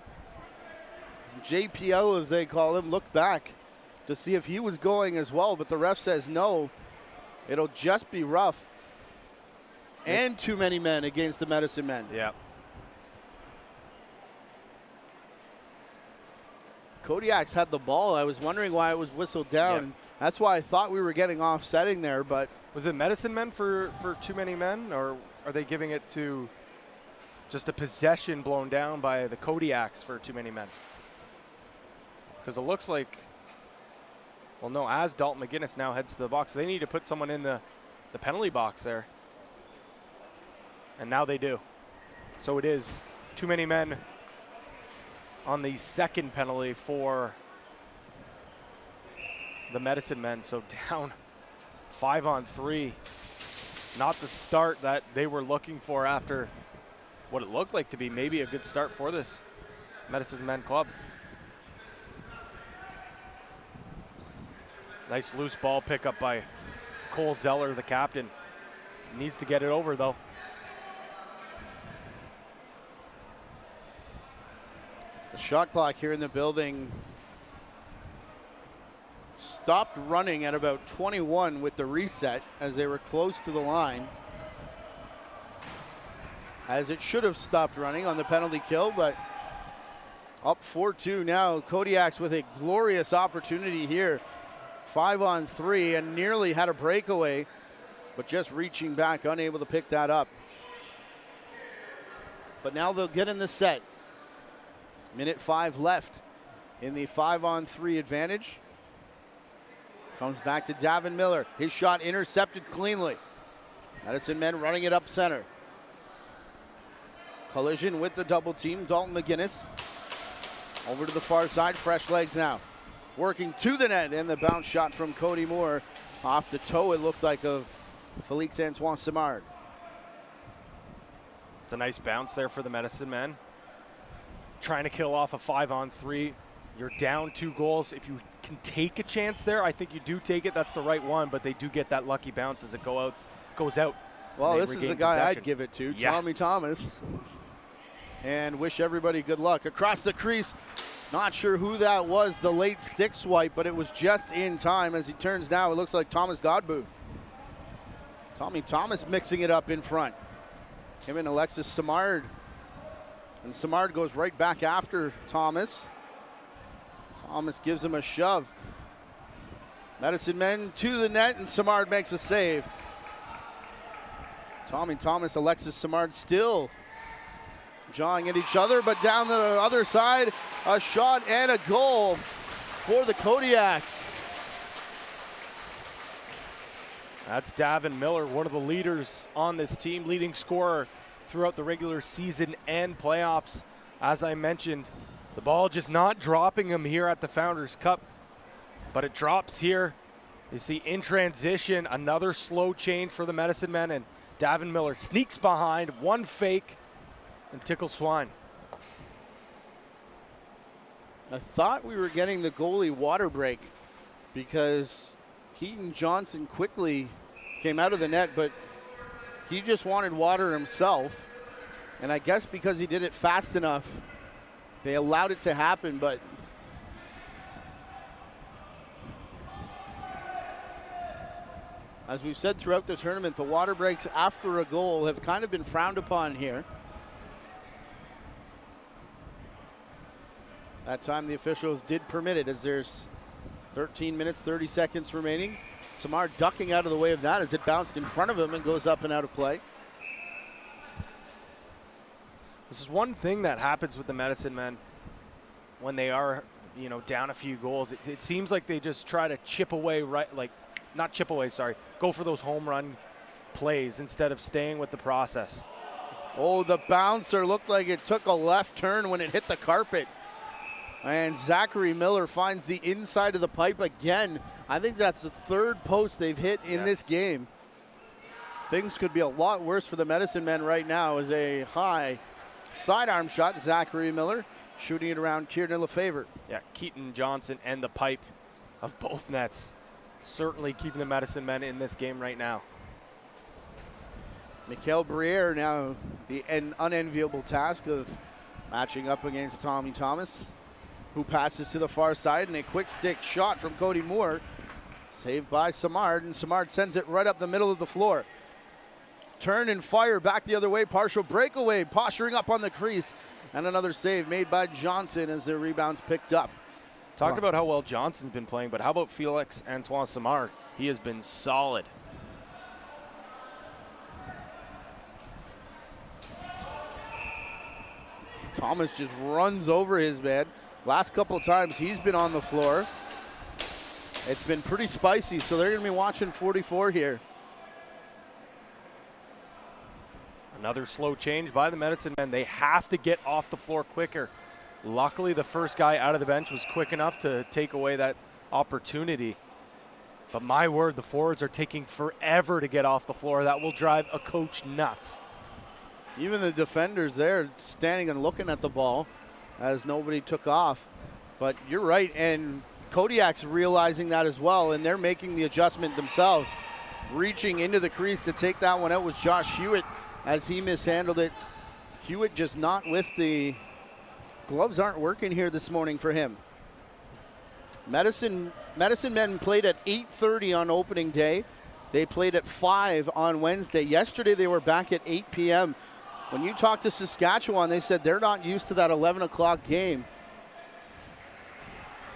JPL, as they call him, looked back to see if he was going as well, but the ref says no. It'll just be rough. And too many men against the Medicine Men. Yeah. Kodiaks had the ball. I was wondering why it was whistled down. Yep. That's why I thought we were getting offsetting there, but. Was it Medicine Men for too many men, or are they giving it to just a possession blown down by the Kodiaks for too many men? Because it looks like, well, no, as Dalton McGuinness now heads to the box, they need to put someone in the penalty box there. And now they do. So it is too many men on the second penalty for the Medicine Men. So down 5-on-3. Not the start that they were looking for after what it looked like to be maybe a good start for this Medicine Men club. Nice loose ball pickup by Cole Zeller, the captain. Needs to get it over, though. The shot clock here in the building stopped running at about 21 with the reset as they were close to the line. As it should have stopped running on the penalty kill, but up 4-2 now. Kodiaks with a glorious opportunity here. 5-on-3 and nearly had a breakaway, but just reaching back, unable to pick that up. But now they'll get in the set. Minute 5 left in the 5-on-3 advantage. Comes back to Davin Miller. His shot intercepted cleanly. Medicine Men running it up center. Collision with the double team. Dalton McGuinness over to the far side. Fresh legs now. Working to the net, and the bounce shot from Cody Moore off the toe, it looked like, of Felix Antoine Simard. It's a nice bounce there for the Medicine Men. Trying to kill off a 5-on-3. You're down 2 goals. If you can take a chance there, I think you do take it. That's the right one, but they do get that lucky bounce as it goes out. Well, this is the guy possession. I'd give it to, Yeah. Tommy Thomas. And wish everybody good luck. Across the crease, not sure who that was, the late stick swipe, but it was just in time. As he turns now, it looks like Thomas Godbout. Tommy Thomas mixing it up in front. Him and Alexis Simard. And Simard goes right back after Thomas. Thomas gives him a shove. Medicine Men to the net, and Simard makes a save. Tommy Thomas, Alexis Simard still jawing at each other, but down the other side, a shot and a goal for the Kodiaks. That's Davin Miller, one of the leaders on this team, leading scorer throughout the regular season and playoffs. As I mentioned, the ball just not dropping him here at the Founders Cup, but it drops here. You see in transition, another slow change for the Medicine Men, and Davin Miller sneaks behind, one fake, and tickles Swine. I thought we were getting the goalie water break because Keaton Johnson quickly came out of the net, but he just wanted water himself. And I guess because he did it fast enough, they allowed it to happen, but as we've said throughout the tournament, the water breaks after a goal have kind of been frowned upon here. That time the officials did permit it as there's 13 minutes, 30 seconds remaining. Samar ducking out of the way of that as it bounced in front of him and goes up and out of play. This is one thing that happens with the Medicine Men when they are, down a few goals. It seems like they just try to chip away, go for those home run plays instead of staying with the process. Oh, the bouncer looked like it took a left turn when it hit the carpet. And Zachary Miller finds the inside of the pipe again. I think that's the third post they've hit in this game. Things could be a lot worse for the Medicine Men right now as a high sidearm shot. Zachary Miller shooting it around Kieran Lefevre. Yeah, Keaton Johnson and the pipe of both nets certainly keeping the Medicine Men in this game right now. Mikhail Briere now the unenviable task of matching up against Tommy Thomas, who passes to the far side, and a quick stick shot from Cody Moore, saved by Samard, and Samard sends it right up the middle of the floor. Turn and fire back the other way, partial breakaway, posturing up on the crease, and another save made by Johnson as the rebound's picked up. Talked about how well Johnson's been playing, but how about Felix Antoine Samard? He has been solid. Thomas just runs over his man. Last couple of times he's been on the floor, it's been pretty spicy, so they're going to be watching 44 here. Another slow change by the Medicine Men. They have to get off the floor quicker. Luckily, the first guy out of the bench was quick enough to take away that opportunity. But my word, the forwards are taking forever to get off the floor. That will drive a coach nuts. Even the defenders there standing and looking at the ball as nobody took off. But you're right, and Kodiak's realizing that as well, and they're making the adjustment themselves. Reaching into the crease to take that one out was Josh Hewitt as he mishandled it. Hewitt just not with the gloves, aren't working here this morning for him. Medicine Men played at 8:30 on opening day. They played at 5 on Wednesday. Yesterday they were back at 8 p.m. When you talk to Saskatchewan, they said they're not used to that 11 o'clock game.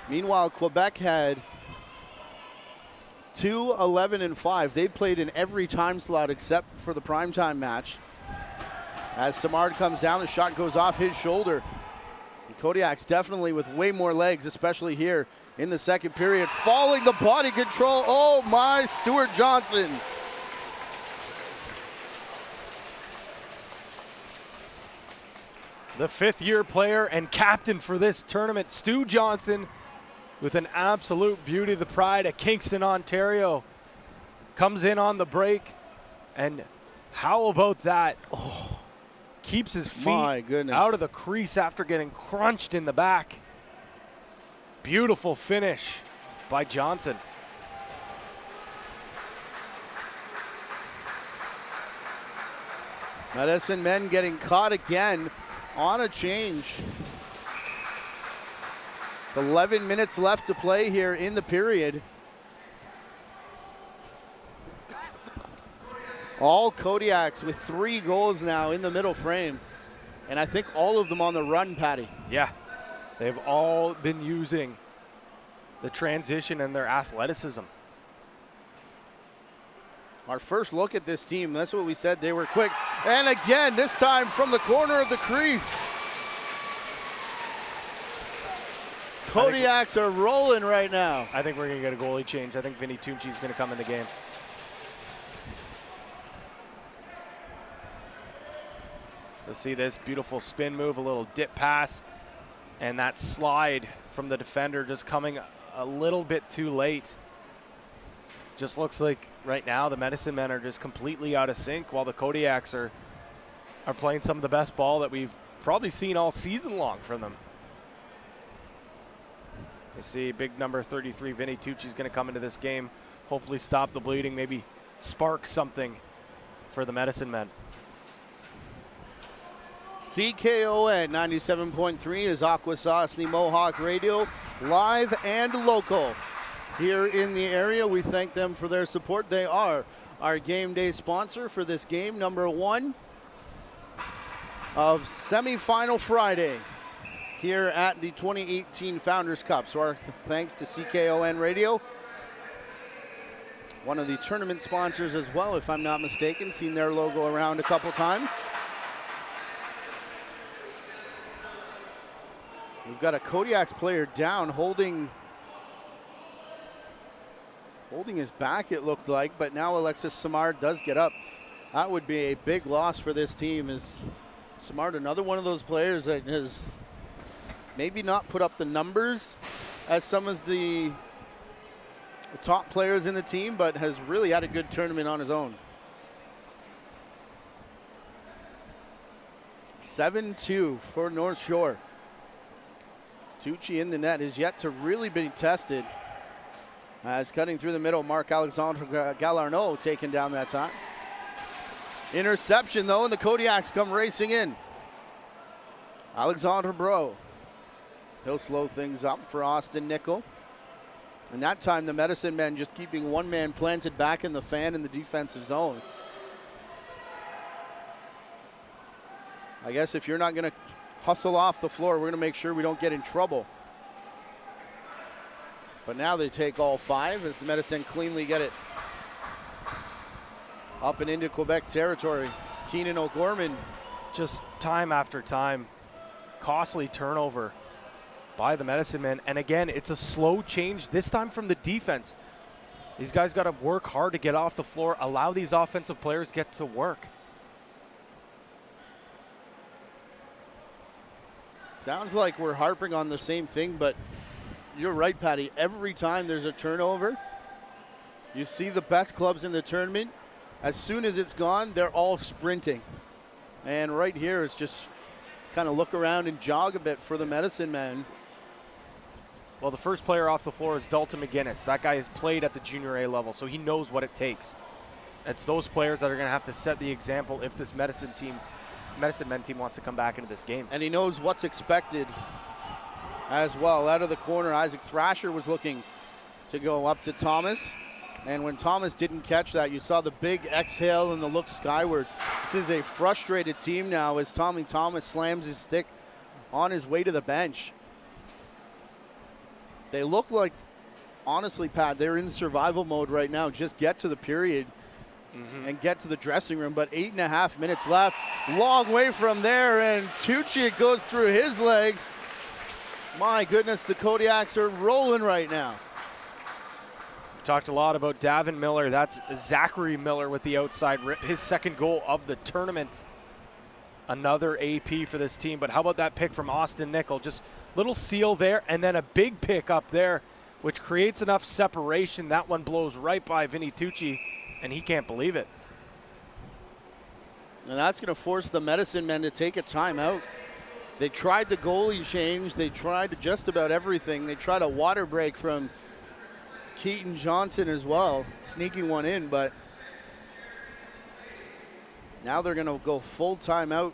Meanwhile, Quebec had 2, 11, and 5. They played in every time slot except for the primetime match. As Samard comes down, the shot goes off his shoulder. And Kodiak's definitely with way more legs, especially here in the second period. Falling the body control. Oh my, Stuart Johnson. The fifth-year player and captain for this tournament, Stu Johnson, with an absolute beauty. The pride of Kingston, Ontario, comes in on the break. And how about that? Oh, keeps his feet out of the crease after getting crunched in the back. Beautiful finish by Johnson. Medicine Men getting caught again on a change. 11 minutes left to play here in the period. All Kodiaks with 3 goals now in the middle frame. And I think all of them on the run, Patty. Yeah, they've all been using the transition and their athleticism. Our first look at this team, that's what we said, they were quick. And again, this time from the corner of the crease. Kodiaks are rolling right now. I think we're going to get a goalie change. I think Vinny Tunchi is going to come in the game. You'll see this beautiful spin move, a little dip pass, and that slide from the defender just coming a little bit too late. Just looks like right now the Medicine Men are just completely out of sync, while the Kodiaks are playing some of the best ball that we've probably seen all season long from them. You see big number 33, Vinny Tucci's going to come into this game, hopefully stop the bleeding, maybe spark something for the Medicine Men. CKON 97.3 is Akwesasne Mohawk Radio, live and local here in the area. We thank them for their support. They are our game day sponsor for this game, number 1 of semifinal Friday here at the 2018 Founders Cup. So our thanks to CKON Radio, one of the tournament sponsors as well, if I'm not mistaken. Seen their logo around a couple times. We've got a Kodiaks player down, holding his back, it looked like, but now Alexis Samard does get up. That would be a big loss for this team. Is Samard another one of those players that has maybe not put up the numbers as some of the top players in the team, but has really had a good tournament on his own. 7-2 for North Shore. Tucci in the net is yet to really be tested. As cutting through the middle, Marc-Alexandre Gallarneau taken down that time. Interception though, and the Kodiaks come racing in. Alexandre Bro. He'll slow things up for Austin Nickel. And that time the Medicine Men just keeping one man planted back in the fan in the defensive zone. I guess if you're not going to hustle off the floor, we're going to make sure we don't get in trouble. But now they take all 5 as the Medicine cleanly get it up and into Quebec territory. Keenan O'Gorman. Just time after time, costly turnover by the Medicine Men. And again, it's a slow change, this time from the defense. These guys got to work hard to get off the floor, allow these offensive players get to work. Sounds like we're harping on the same thing, but you're right, Patty. Every time there's a turnover, you see the best clubs in the tournament. As soon as it's gone, they're all sprinting. And right here is just kind of look around and jog a bit for the Medicine Men. Well, the first player off the floor is Dalton McGinnis. That guy has played at the Junior A level, so he knows what it takes. It's those players that are going to have to set the example if this Medicine Men team wants to come back into this game. And he knows what's expected as well. Out of the corner, Isaac Thrasher was looking to go up to Thomas. And when Thomas didn't catch that, you saw the big exhale and the look skyward. This is a frustrated team now as Tommy Thomas slams his stick on his way to the bench. They look like, honestly, Pat, they're in survival mode right now. Just get to the period and get to the dressing room. But 8.5 minutes left. Long way from there, and Tucci goes through his legs. My goodness, the Kodiaks are rolling right now. We've talked a lot about Davin Miller. That's Zachary Miller with the outside rip, his second goal of the tournament. Another AP for this team. But how about that pick from Austin Nickel? Just little seal there, and then a big pick up there, which creates enough separation. That one blows right by Vinny Tucci, and he can't believe it. And that's going to force the Medicine Men to take a timeout. They tried the goalie change. They tried just about everything. They tried a water break from Keaton Johnson as well, sneaking one in, but now they're going to go full timeout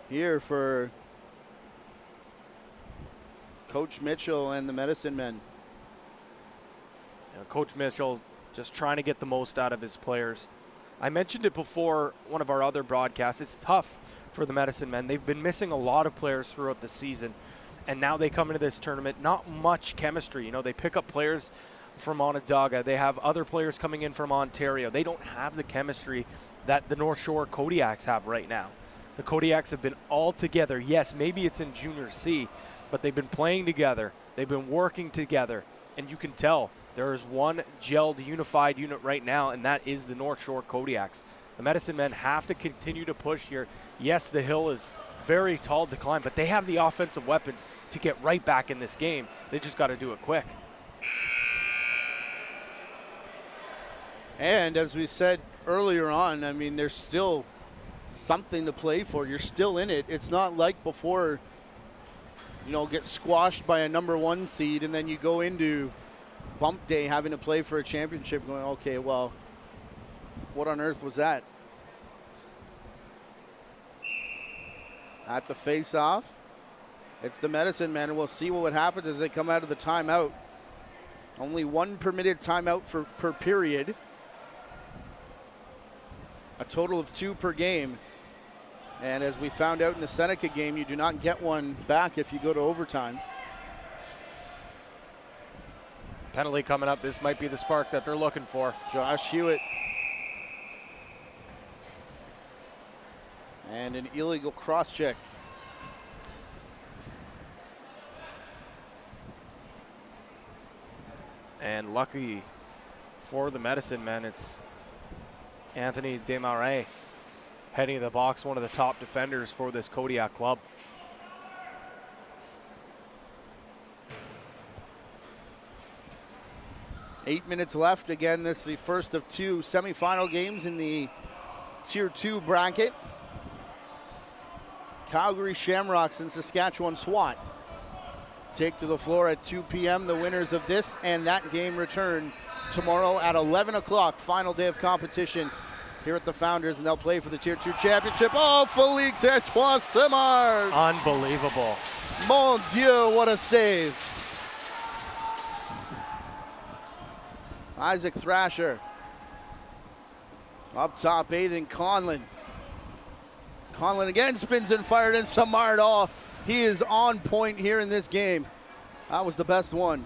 here for Coach Mitchell and the Medicine Men. Coach Mitchell just trying to get the most out of his players. I mentioned it before one of our other broadcasts. It's tough for the Medicine Men. They've been missing a lot of players throughout the season, and now they come into this tournament, not much chemistry. You know, they pick up players from Onondaga. They have other players coming in from Ontario. They don't have the chemistry that the North Shore Kodiaks have right now. The Kodiaks have been all together. Yes, maybe it's in Junior C, but they've been playing together. They've been working together, and you can tell there is one gelled, unified unit right now, and that is the North Shore Kodiaks. The Medicine Men have to continue to push here. Yes, the hill is very tall to climb, but they have the offensive weapons to get right back in this game. They just got to do it quick. And as we said earlier on, I mean, there's still something to play for. You're still in it. It's not like before, you know, get squashed by a #1 seed and then you go into bump day having to play for a championship going, okay, well, what on earth was that? At the face-off, it's the Medicine Men, and we'll see what happens as they come out of the timeout. Only one permitted timeout per period. A total of 2 per game. And as we found out in the Seneca game, you do not get one back if you go to overtime. Penalty coming up. This might be the spark that they're looking for. Josh Hewitt. And an illegal cross check. And lucky for the Medicine Men, it's Anthony Desmarais heading to the box, one of the top defenders for this Kodiak club. Eight minutes left. Again, this is the first of 2 semifinal games in the Tier 2 bracket. Calgary Shamrocks and Saskatchewan SWAT take to the floor at 2 p.m. The winners of this and that game return tomorrow at 11 o'clock. Final day of competition here at the Founders, and they'll play for the Tier 2 championship. Oh, Felix Akwesasne! Unbelievable. Mon Dieu, what a save. Isaac Thrasher. Up top, Aiden Conlon. Conlon again spins and fired, and Samard off. He is on point here in this game. That was the best one.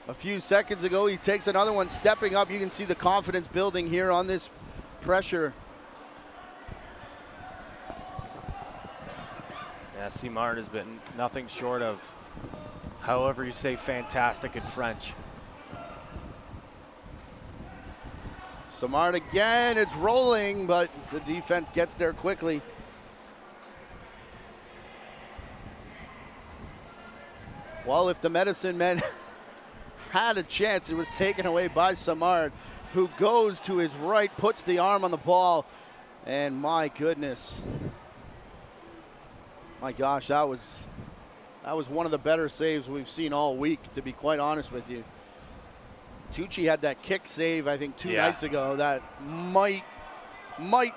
A few seconds ago, he takes another one, stepping up. You can see the confidence building here on this pressure. Yeah, Simard has been nothing short of, however you say fantastic in French. Samard again, it's rolling, but the defense gets there quickly. Well, if the Medicine Men had a chance, it was taken away by Samard, who goes to his right, puts the arm on the ball, and my goodness. My gosh, that was one of the better saves we've seen all week, to be quite honest with you. Tucci had that kick save, I think, 2 nights ago that might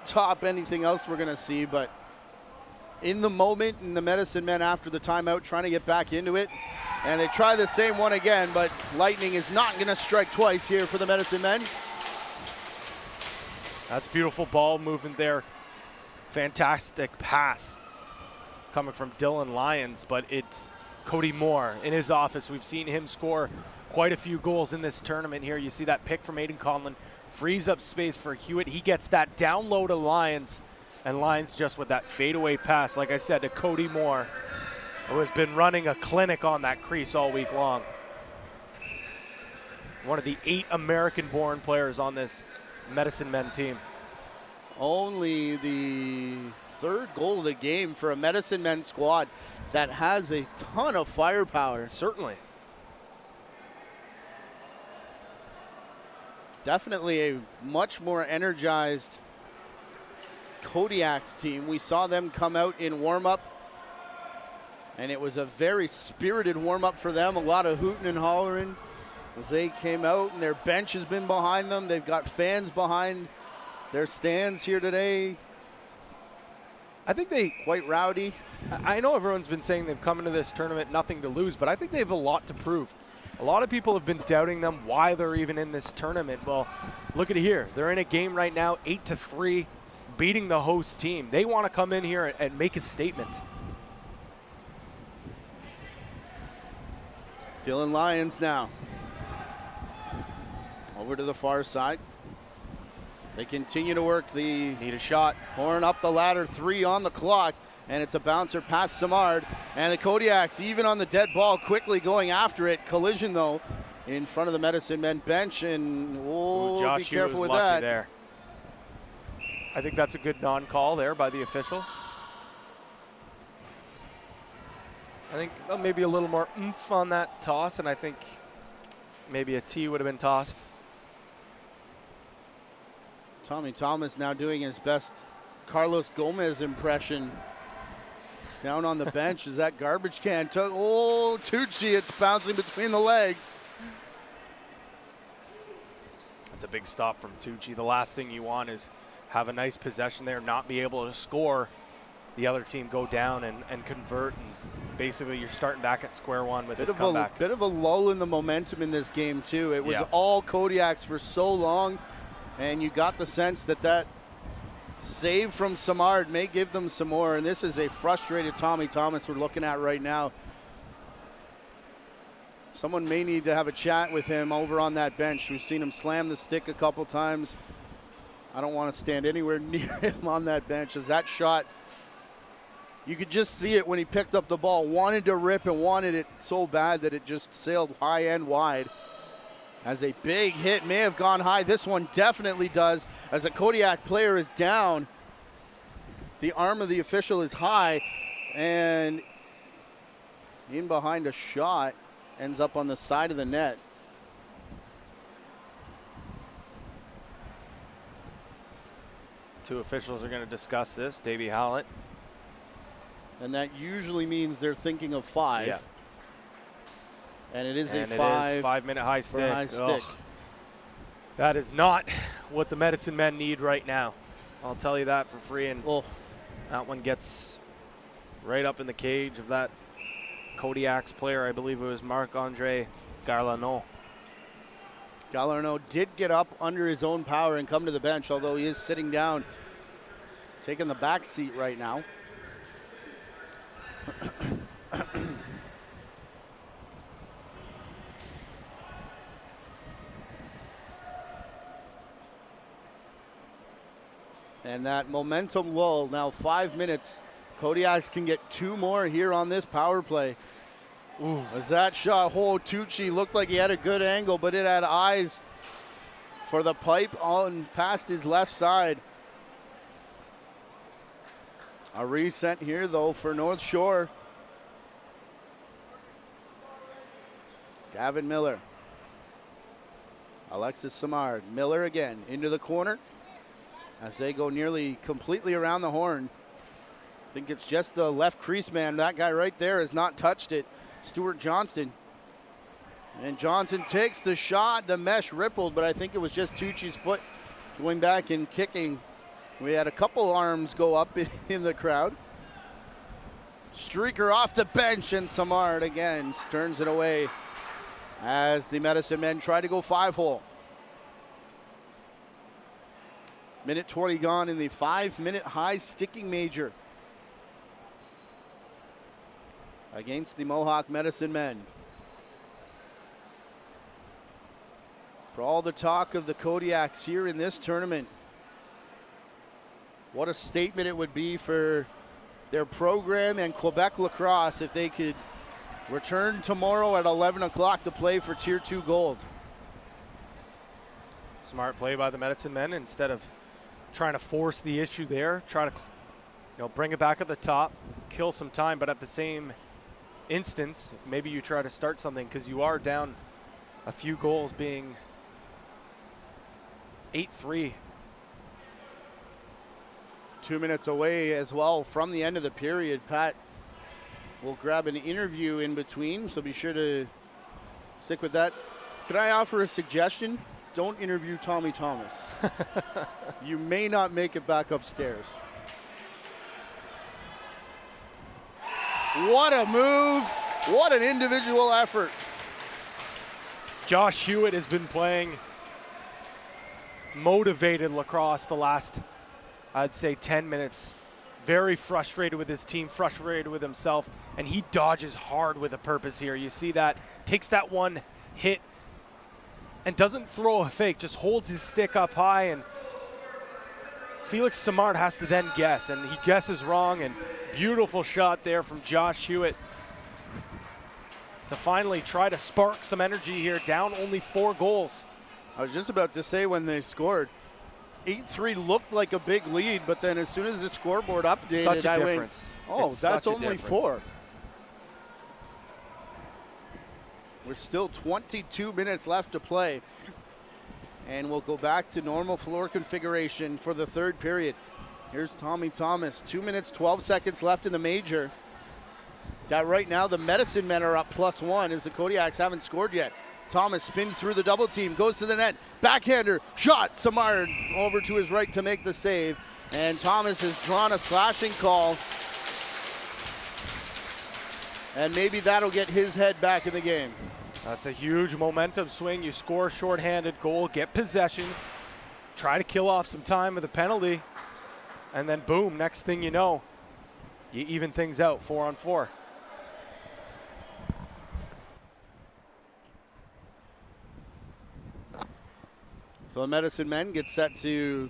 top anything else we're going to see, but in the moment, and the Medicine Men after the timeout trying to get back into it, and they try the same one again, but lightning is not going to strike twice here for the Medicine Men. That's beautiful ball movement there. Fantastic pass coming from Dylan Lyons, but it's Cody Moore in his office. We've seen him score quite a few goals in this tournament here. You see that pick from Aiden Conlon, frees up space for Hewitt. He gets that down low to Lyons, and Lyons just with that fadeaway pass, like I said, to Cody Moore, who has been running a clinic on that crease all week long. One of the 8 American-born players on this Medicine Men team. Only the 3rd goal of the game for a Medicine Men squad that has a ton of firepower. Certainly. Definitely a much more energized Kodiaks team. We saw them come out in warm-up, and it was a very spirited warm-up for them. A lot of hooting and hollering as they came out, and their bench has been behind them. They've got fans behind their stands here today. I think they quite rowdy. I know everyone's been saying they've come into this tournament nothing to lose, but I think they have a lot to prove. A lot of people have been doubting them, why they're even in this tournament. Well, look at it here. They're in a game right now, 8-3, beating the host team. They want to come in here and make a statement. Dylan Lyons now. Over to the far side. They continue to work the need a shot. Horn up the ladder, 3 on the clock, and it's a bouncer past Samard. And the Kodiaks, even on the dead ball, quickly going after it. Collision, though, in front of the Medicine Men bench, and Josh be careful with lucky that. There. I think that's a good non-call there by the official. I think maybe a little more oomph on that toss, and I think maybe a tee would have been tossed. Tommy Thomas now doing his best Carlos Gomez impression. Down on the bench is that garbage can. Oh, Tucci, it's bouncing between the legs. That's a big stop from Tucci. The last thing you want is have a nice possession there, not be able to score, the other team go down and convert, and basically you're starting back at square one with this comeback. Bit of a lull in the momentum in this game too. It was all Kodiaks for so long, and you got the sense that save from Samard may give them some more, and this is a frustrated Tommy Thomas we're looking at right now. Someone may need to have a chat with him over on that bench. We've seen him slam the stick a couple times. I don't want to stand anywhere near him on that bench, as that shot, you could just see it when he picked up the ball, wanted to rip and wanted it so bad that it just sailed high and wide. As a big hit may have gone high. This one definitely does. As a Kodiak player is down, the arm of the official is high, and in behind a shot, ends up on the side of the net. Two officials are going to discuss this. Davey Howlett. And that usually means they're thinking of 5. Yeah. And it is a 5-minute high stick. High stick. That is not what the Medicine Men need right now. I'll tell you that for free. And that one gets right up in the cage of that Kodiak's player. I believe it was Marc-Andre Garlano. Garlano did get up under his own power and come to the bench, although he is sitting down, taking the back seat right now. And that momentum lull, now 5 minutes. Kodiaks can get 2 more here on this power play. Ooh. As that shot, Tucci looked like he had a good angle, but it had eyes for the pipe on past his left side. A reset here, though, for North Shore. Gavin Miller. Alexis Samard. Miller again into the corner as they go nearly completely around the horn. I think it's just the left crease man. That guy right there has not touched it. Stuart Johnston. And Johnson takes the shot. The mesh rippled, but I think it was just Tucci's foot going back and kicking. We had a couple arms go up in the crowd. Streaker off the bench, and Samard again turns it away as the Medicine Men try to go 5-hole. Minute 20 gone in the 5-minute high sticking major against the Mohawk Medicine Men. For all the talk of the Kodiaks here in this tournament, what a statement it would be for their program and Quebec lacrosse if they could return tomorrow at 11 o'clock to play for Tier 2 gold. Smart play by the Medicine Men. Instead of trying to force the issue there, try to bring it back at the top, kill some time, but at the same instance, maybe you try to start something because you are down a few goals, being 8-3. 2 minutes away as well from the end of the period. Pat will grab an interview in between, so be sure to stick with that. Could I offer a suggestion? Don't interview Tommy Thomas. You may not make it back upstairs. What a move. What an individual effort. Josh Hewitt has been playing motivated lacrosse the last, I'd say, 10 minutes. Very frustrated with his team, frustrated with himself, and he dodges hard with a purpose here. You see that, takes that one hit and doesn't throw a fake, just holds his stick up high, and Felix Samard has to then guess, and he guesses wrong, and beautiful shot there from Josh Hewitt to finally try to spark some energy here, down only 4 goals. I was just about to say when they scored, 8-3 looked like a big lead, but then as soon as the scoreboard updated, Such a I difference. went, oh, It's that's such a only difference. 4. We're still 22 minutes left to play. And we'll go back to normal floor configuration for the third period. Here's Tommy Thomas, 2 minutes, 12 seconds left in the major. That right now the Medicine Men are up +1 as the Kodiaks haven't scored yet. Thomas spins through the double team, goes to the net, backhander, shot, Samard over to his right to make the save. And Thomas has drawn a slashing call. And maybe that'll get his head back in the game. That's a huge momentum swing. You score a shorthanded goal, get possession, try to kill off some time with a penalty, and then boom, next thing you know, you even things out 4-on-4. So the Medicine Men get set to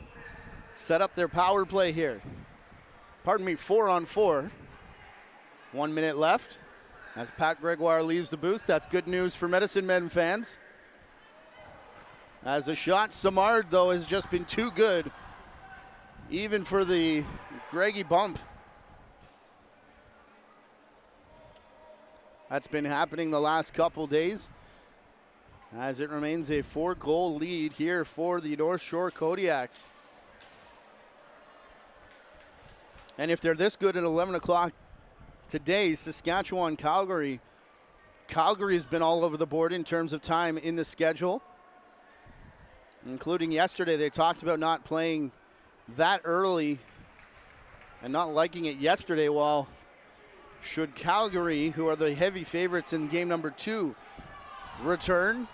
set up their power play here. Pardon me, 4-on-4. 1 minute left. As Pat Gregoire leaves the booth, that's good news for Medicine Men fans. As the shot, Samard, though, has just been too good, even for the Greggy bump. That's been happening the last couple days, as it remains a 4-goal lead here for the North Shore Kodiaks. And if they're this good at 11 o'clock today, Saskatchewan, Calgary. Calgary's been all over the board in terms of time in the schedule, including yesterday. They talked about not playing that early and not liking it yesterday. While should Calgary, who are the heavy favorites in game number 2, return?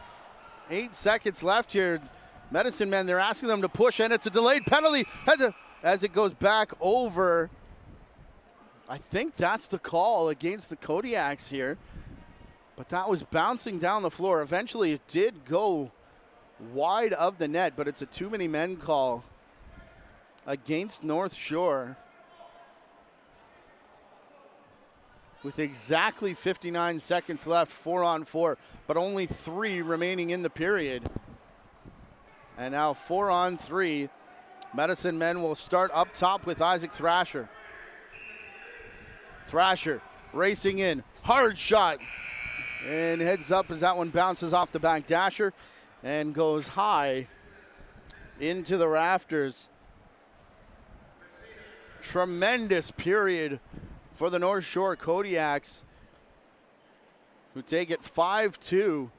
8 seconds left here. Medicine Men, they're asking them to push, and it's a delayed penalty as it goes back over. I think that's the call against the Kodiaks here. But that was bouncing down the floor. Eventually it did go wide of the net, but it's a too many men call against North Shore. With exactly 59 seconds left, 4-on-4, but only 3 remaining in the period. And now 4-on-3. Medicine Men will start up top with Isaac Thrasher. Thrasher racing in, hard shot, and heads up as that one bounces off the back dasher and goes high into the rafters. Tremendous period for the North Shore Kodiaks, who take it 5-2,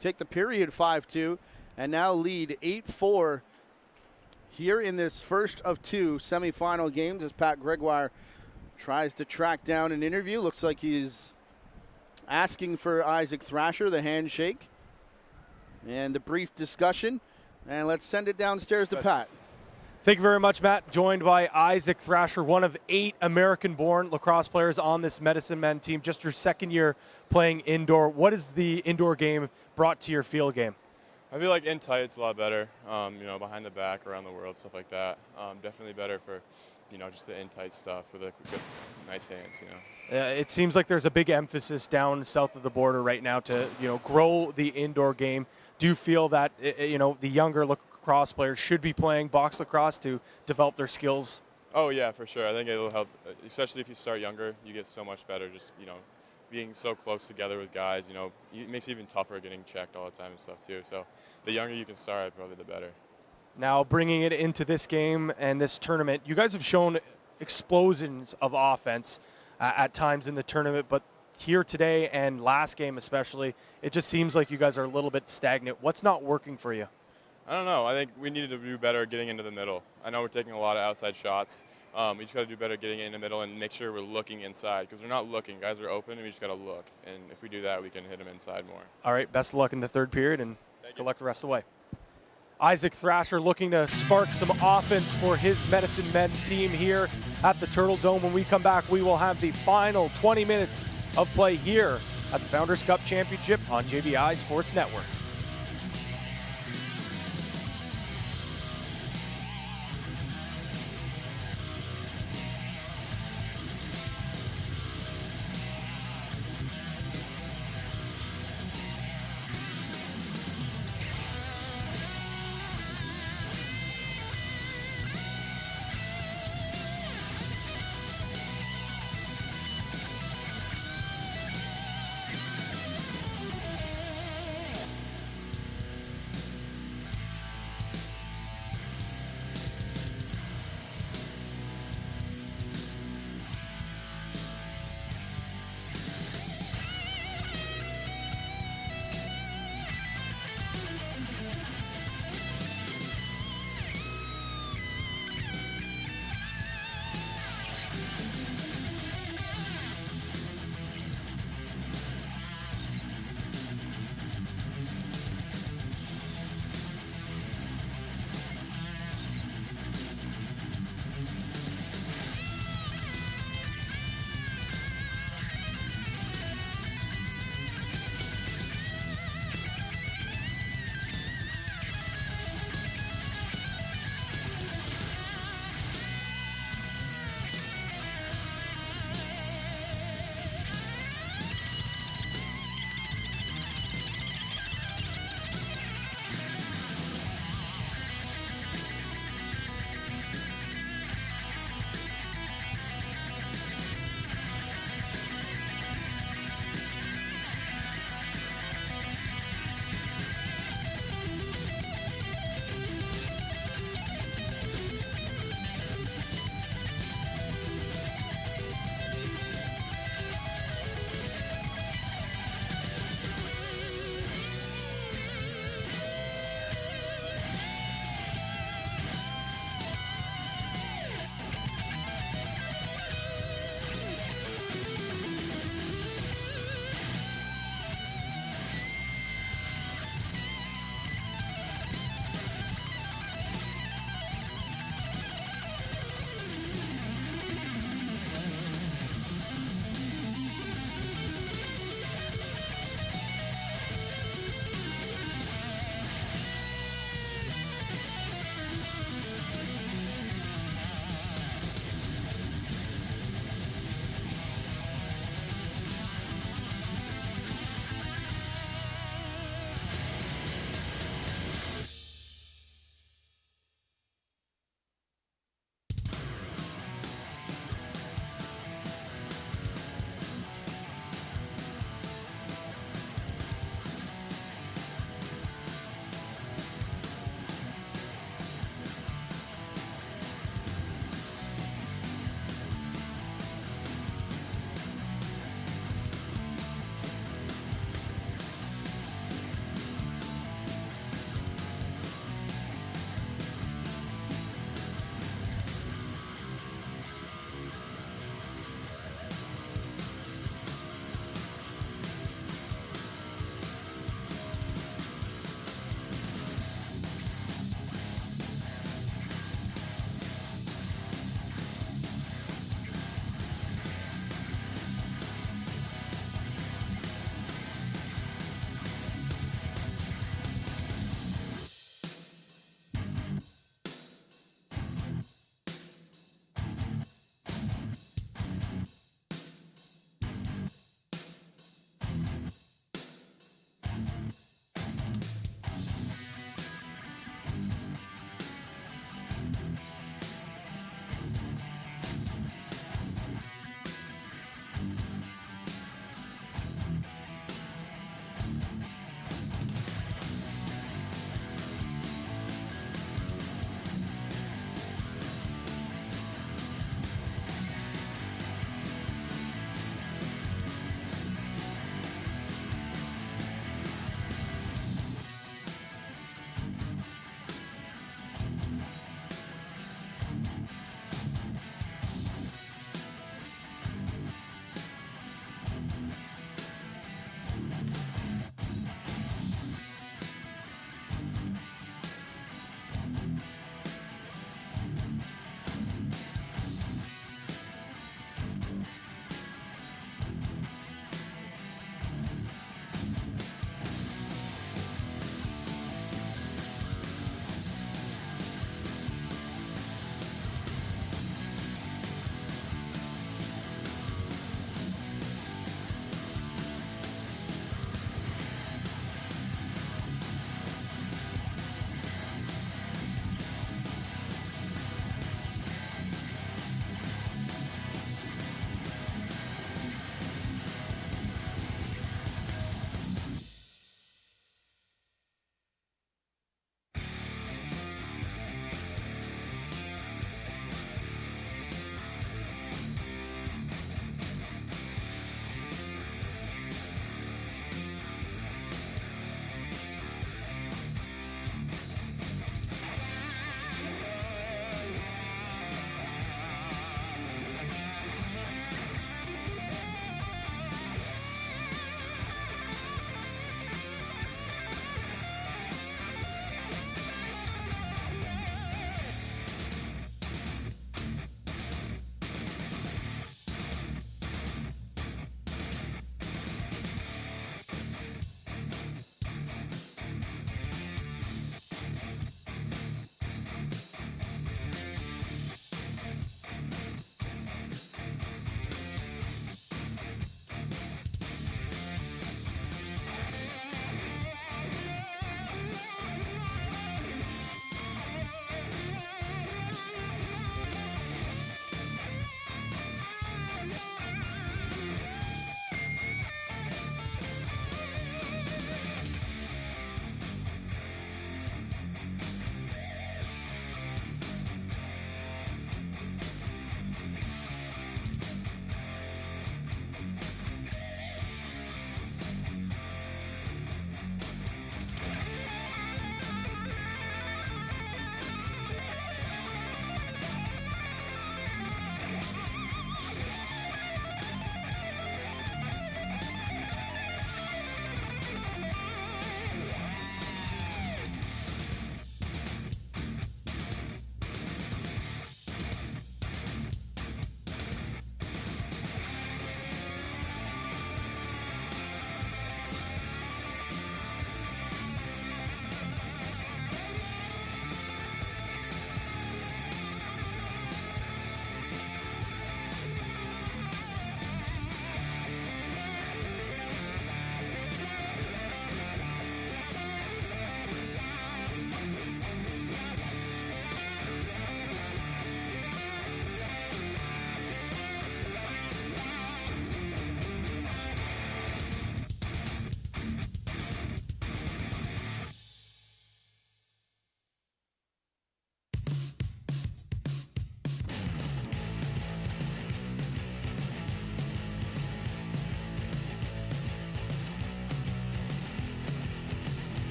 take the period 5-2, and now lead 8-4 here in this first of 2 semifinal games as Pat Gregoire tries to track down an interview. Looks like he's asking for Isaac Thrasher, the handshake, and the brief discussion. And let's send it downstairs to Pat. Thank you very much, Matt. Joined by Isaac Thrasher, one of 8 American-born lacrosse players on this Medicine Men team. Just your second year playing indoor. What has the indoor game brought to your field game? I feel like in tight it's a lot better, behind the back, around the world, stuff like that. Definitely better for, just the in tight stuff with good, nice hands, It seems like there's a big emphasis down south of the border right now to, grow the indoor game. Do you feel that, the younger lacrosse players should be playing box lacrosse to develop their skills? Oh, yeah, for sure. I think it'll help, especially if you start younger. You get so much better just, being so close together with guys, it makes it even tougher getting checked all the time and stuff too. So the younger you can start, probably the better. Now bringing it into this game and this tournament, you guys have shown explosions of offense at times in the tournament, but here today and last game especially, it just seems like you guys are a little bit stagnant. What's not working for you? I don't know. I think we needed to do better getting into the middle. I know we're taking a lot of outside shots. We just got to do better getting in the middle and make sure we're looking inside, because we're not looking. Guys are open, and we just got to look. And if we do that, we can hit them inside more. All right, best of luck in the third period, and good luck the rest of the way. Isaac Thrasher looking to spark some offense for his Medicine Men team here at the Turtle Dome. When we come back, we will have the final 20 minutes of play here at the Founders Cup Championship on JVI Sports Network.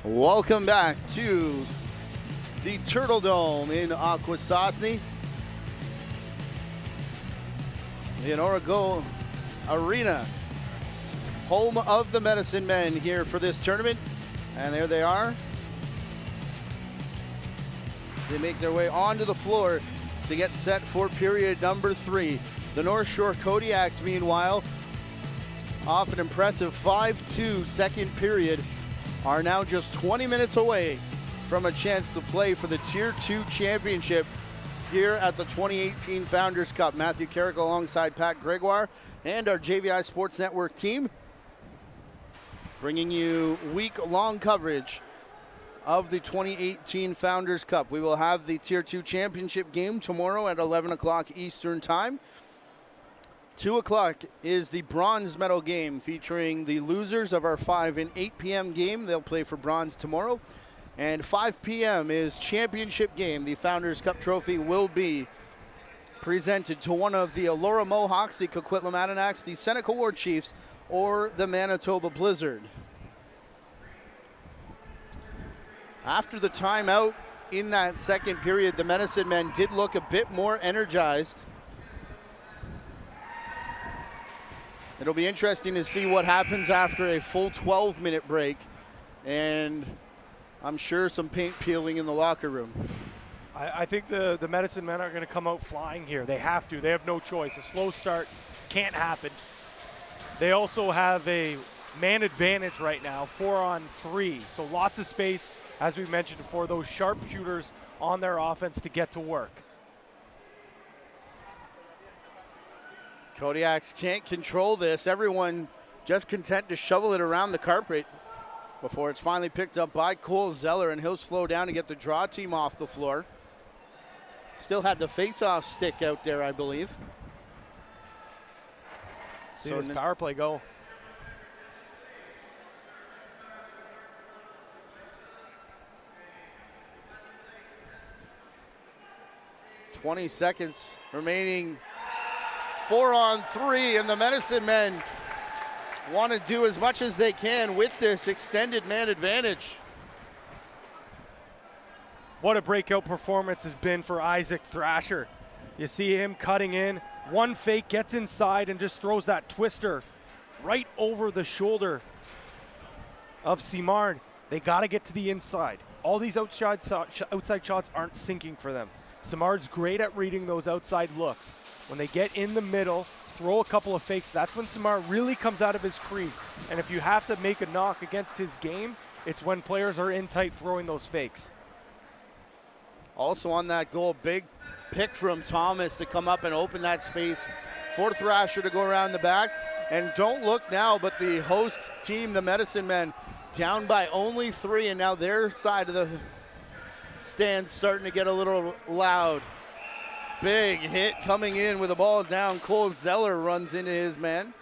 Welcome back to the Turtle Dome in Akwesasne. The Origo Arena, home of the Medicine Men here for this tournament. And there they are. They make their way onto the floor to get set for period number 3. The North Shore Kodiaks, meanwhile, off an impressive 5-2 second period, are now just 20 minutes away from a chance to play for the Tier 2 championship here at the 2018 Founders Cup. Matthew Carrick alongside Pat Gregoire and our JVI Sports Network team, bringing you week-long coverage of the 2018 Founders Cup. We will have the Tier 2 championship game tomorrow at 11 o'clock Eastern Time. 2 o'clock is the bronze medal game featuring the losers of our 5 and 8 p.m. game. They'll play for bronze tomorrow. And 5 p.m. is championship game. The Founders Cup trophy will be presented to one of the Allura Mohawks, the Coquitlam Adirondacks, the Seneca War Chiefs, or the Manitoba Blizzard. After the timeout in that second period, the Medicine Men did look a bit more energized. It'll be interesting to see what happens after a full 12-minute break, and I'm sure some paint peeling in the locker room. I think the Medicine Men are going to come out flying here. They have to. They have no choice. A slow start can't happen. They also have a man advantage right now, 4-on-3. So lots of space, as we mentioned, for those sharpshooters on their offense to get to work. Kodiaks can't control this. Everyone just content to shovel it around the carpet before it's finally picked up by Cole Zeller, and he'll slow down to get the draw team off the floor. Still had the face-off stick out there, I believe. See this power play go. .20 seconds remaining. 4-on-3, and the Medicine Men want to do as much as they can with this extended man advantage. What a breakout performance has been for Isaac Thrasher. You see him cutting in. One fake, gets inside, and just throws that twister right over the shoulder of Simard. They got to get to the inside. All these outside shots aren't sinking for them. Simard's great at reading those outside looks. When they get in the middle, throw a couple of fakes, that's when Simard really comes out of his crease. And if you have to make a knock against his game, it's when players are in tight throwing those fakes. Also on that goal, big pick from Thomas to come up and open that space for Thrasher to go around the back. And don't look now, but the host team, the Medicine Men, down by only 3, and now their side of the stands starting to get a little loud. Big hit coming in with the ball down. Cole Zeller runs into his man.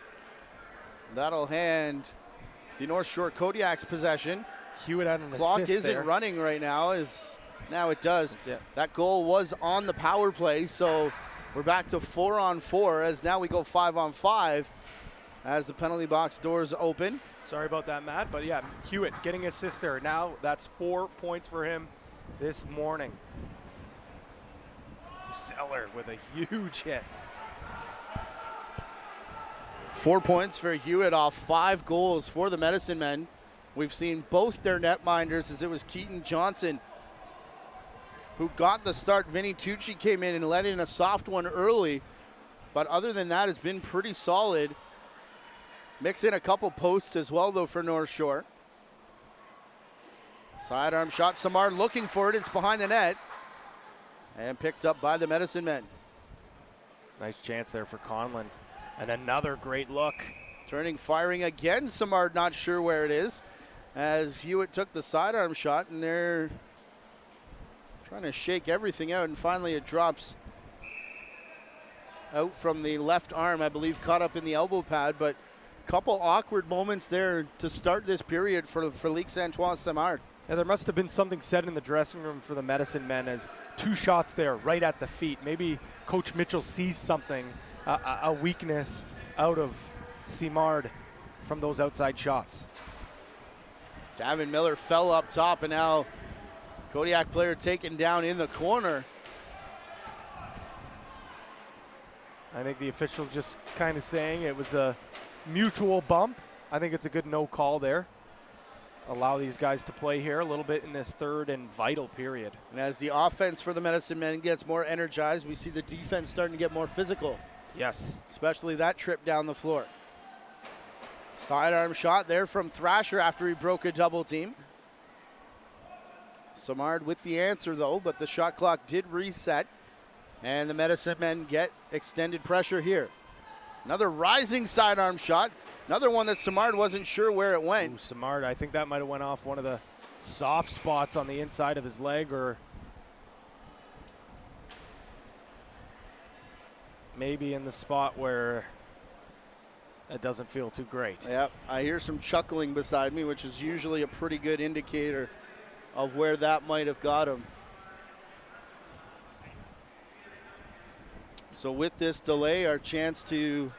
That'll hand the North Shore Kodiaks possession. Hewitt had an Clock assist isn't there. running right now. Now it does. Yeah. That goal was on the power play, so we're back to 4-on-4 as now we go 5-on-5 as the penalty box doors open. Sorry about that, Matt, but yeah, Hewitt getting assist there. Now that's 4 points for him this morning. Zeller with a huge hit. 4 points for Hewitt off 5 goals for the Medicine Men. We've seen both their netminders, as it was Keaton Johnson who got the start. Vinny Tucci came in and let in a soft one early, but other than that, it's been pretty solid. Mix in a couple posts as well, though, for North Shore. Sidearm shot, Simard looking for it. It's behind the net and picked up by the Medicine Men. Nice chance there for Conlon. And another great look. Turning, firing again. Simard not sure where it is, as Hewitt took the sidearm shot, and they're trying to shake everything out, and finally it drops out from the left arm, I believe, caught up in the elbow pad, but a couple awkward moments there to start this period for Felix-Antoine Simard. Yeah, there must have been something said in the dressing room for the Medicine Men, as 2 shots there right at the feet. Maybe Coach Mitchell sees something, a weakness out of Simard from those outside shots. Davin Miller fell up top, and now Kodiak player taken down in the corner. I think the official just kind of saying it was a mutual bump. I think it's a good no call there. Allow these guys to play here a little bit in this third and vital period. And as the offense for the Medicine Men gets more energized, we see the defense starting to get more physical. Yes. Especially that trip down the floor. Sidearm shot there from Thrasher after he broke a double team. Simard with the answer though, but the shot clock did reset. And the Medicine Men get extended pressure here. Another rising sidearm shot. Another one that Simard wasn't sure where it went. Ooh, Simard, I think that might have went off one of the soft spots on the inside of his leg, or maybe in the spot where it doesn't feel too great. Yep, I hear some chuckling beside me, which is usually a pretty good indicator of where that might have got him. So with this delay, our chance to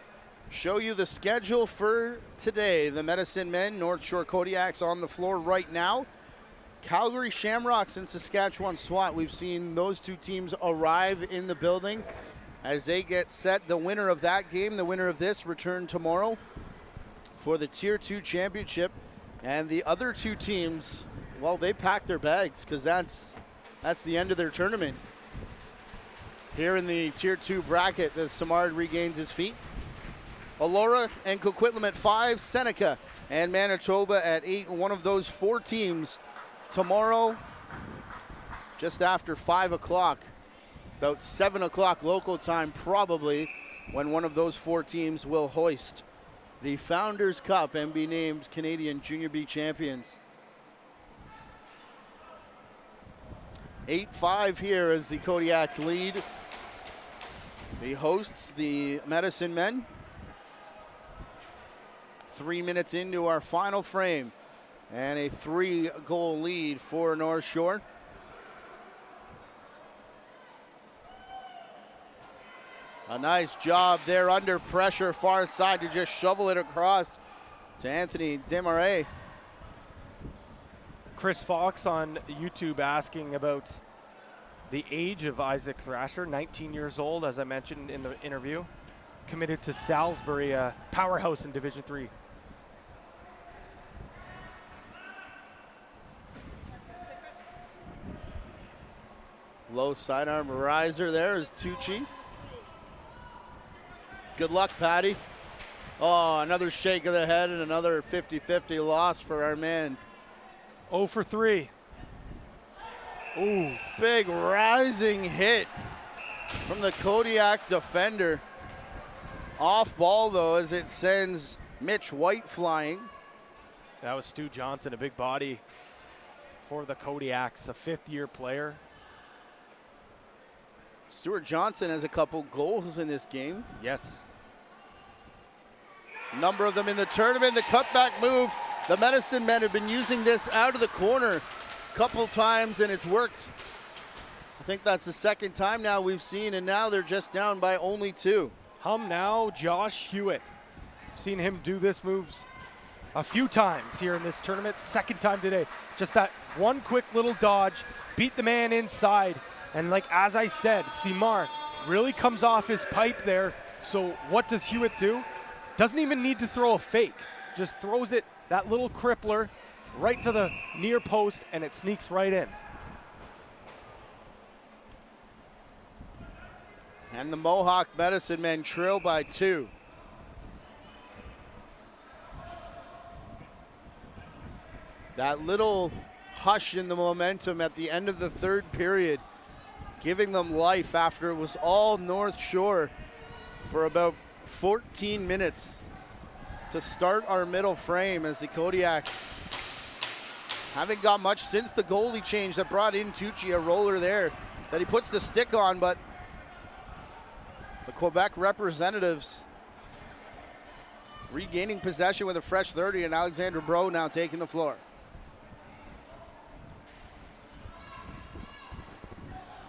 show you the schedule for today. The Medicine Men, North Shore Kodiaks on the floor right now. Calgary Shamrocks and Saskatchewan SWAT. We've seen those two teams arrive in the building as they get set. The winner of that game, the winner of this, return tomorrow for the Tier 2 championship. And the other two teams, well, they pack their bags because that's the end of their tournament. Here in the Tier 2 bracket, as Simard regains his feet. Allura and Coquitlam at 5, Seneca and Manitoba at 8. One of those four teams tomorrow, just after 5 o'clock, about 7 o'clock local time probably, when one of those four teams will hoist the Founders Cup and be named Canadian Junior B champions. 8-5 here as the Kodiaks lead. The hosts, the Medicine Men. 3 minutes into our final frame, and a 3-goal lead for North Shore. A nice job there under pressure, far side, to just shovel it across to Anthony Desmarais. Chris Fox on YouTube asking about the age of Isaac Thrasher, 19 years old, as I mentioned in the interview. Committed to Salisbury, a powerhouse in Division III. Low sidearm riser there is Tucci. Good luck, Patty. Oh, another shake of the head and another 50-50 loss for our man. 0 for 3. Ooh, big rising hit from the Kodiak defender. Off ball, though, as it sends Mitch White flying. That was Stu Johnson, a big body for the Kodiaks, a fifth-year player. Stuart Johnson has a couple goals in this game. Yes. Number of them in the tournament. The cutback move. The Medicine Men have been using this out of the corner a couple times, and it's worked. I think that's the second time now we've seen, and now they're just down by only 2. Hum now, Josh Hewitt. I've seen him do this moves a few times here in this tournament. Second time today. Just that one quick little dodge, beat the man inside. And like as I said, Simard really comes off his pipe there. So what does Hewitt do? Doesn't even need to throw a fake. Just throws it, that little crippler, right to the near post, and it sneaks right in. And the Mohawk Medicine Men trail by 2. That little hush in the momentum at the end of the third period, giving them life after it was all North Shore for about 14 minutes to start our middle frame, as the Kodiaks haven't got much since the goalie change that brought in Tucci, a roller there that he puts the stick on, but the Quebec representatives regaining possession with a fresh 30, and Alexander Bro now taking the floor.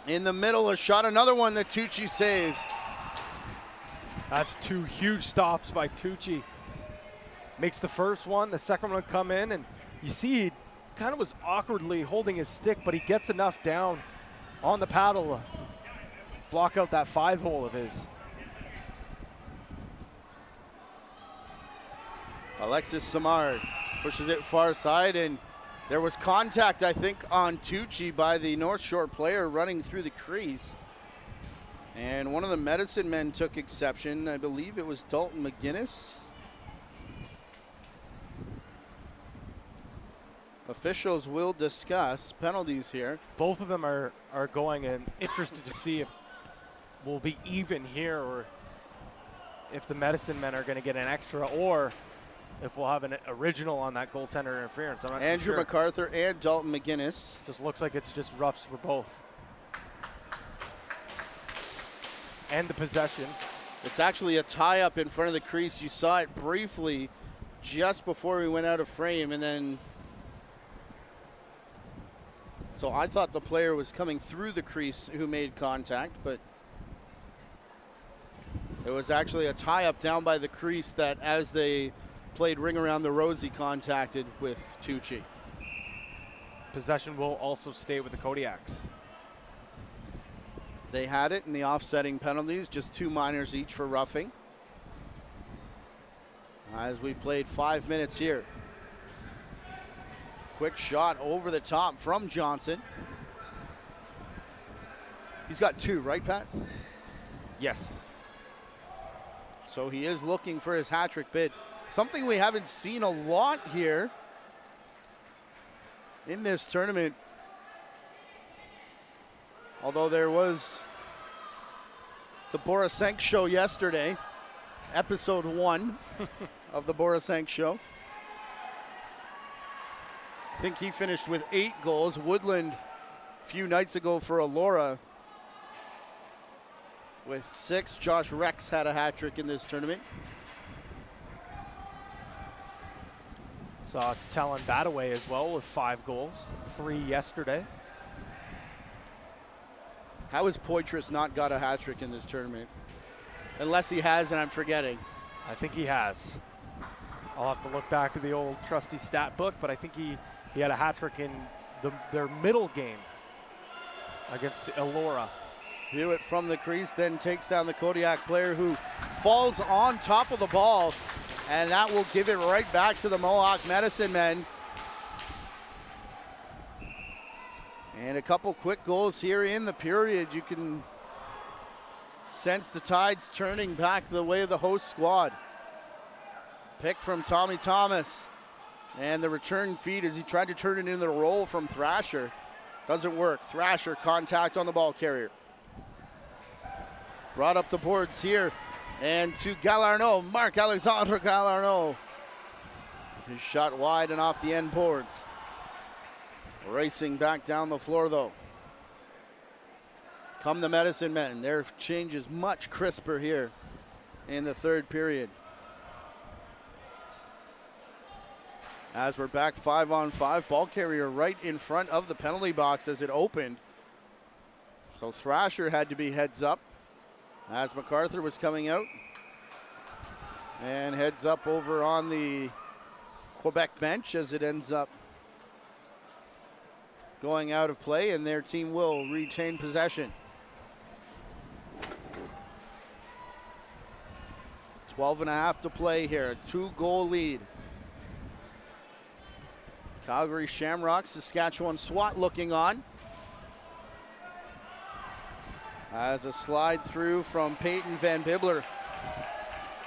In the middle, a shot, another one that Tucci saves. That's 2 huge stops by Tucci. Makes the first one, the second one come in, and You see he kind of was awkwardly holding his stick, but he gets enough down on the paddle to block out that 5-hole of his. Alexis Samard pushes it far side, and there was contact, I think, on Tucci by the North Shore player running through the crease. And one of the Medicine Men took exception. I believe it was Dalton McGuinness. Officials will discuss penalties here. Both of them are going, and interested to see if we'll be even here, or if the Medicine Men are going to get an extra, or if we'll have an original on that goaltender interference. I'm not Andrew sure. MacArthur and Dalton McGuinness. Just looks like it's just roughs for both. And the possession. It's actually a tie-up in front of the crease. You saw it briefly just before we went out of frame, and then... So I thought the player was coming through the crease who made contact, but it was actually a tie-up down by the crease that, as they played ring around the rosy, contacted with Tucci. Possession will also stay with the Kodiaks. They had it in the offsetting penalties, just 2 minors each for roughing. As we played 5 minutes here. Quick shot over the top from Johnson. He's got 2, right, Pat? Yes. So he is looking for his hat-trick bid. Something we haven't seen a lot here in this tournament. Although there was the Borisenk show yesterday, episode 1 of the Borisenk show. I think he finished with 8 goals. Woodland a few nights ago for Elora with 6. Josh Rex had a hat trick in this tournament. Saw Talon Badaway as well with 5 goals, 3 yesterday. How has Poitras not got a hat trick in this tournament? Unless he has and I'm forgetting. I think he has. I'll have to look back at the old trusty stat book, but I think he had a hat trick in their middle game against Elora. Hewitt from the crease then takes down the Kodiak player, who falls on top of the ball, and that will give it right back to the Mohawk Medicine Men. And a couple quick goals here in the period. You can sense the tides turning back the way of the host squad. Pick from Tommy Thomas. And the return feed as he tried to turn it into the roll from Thrasher. Doesn't work. Thrasher contact on the ball carrier. Brought up the boards here. And to Galarno, Marc-Alexandre Galarno. His shot wide and off the end boards. Racing back down the floor though. Come the Medicine Men. Their change is much crisper here in the third period. As we're back 5-on-5, ball carrier right in front of the penalty box as it opened. So Thrasher had to be heads up as MacArthur was coming out. And heads up over on the Quebec bench as it ends up going out of play, and their team will retain possession. 12.5 to play here, a 2-goal lead. Calgary Shamrocks, Saskatchewan SWAT looking on. As a slide through from Peyton Van Bibler.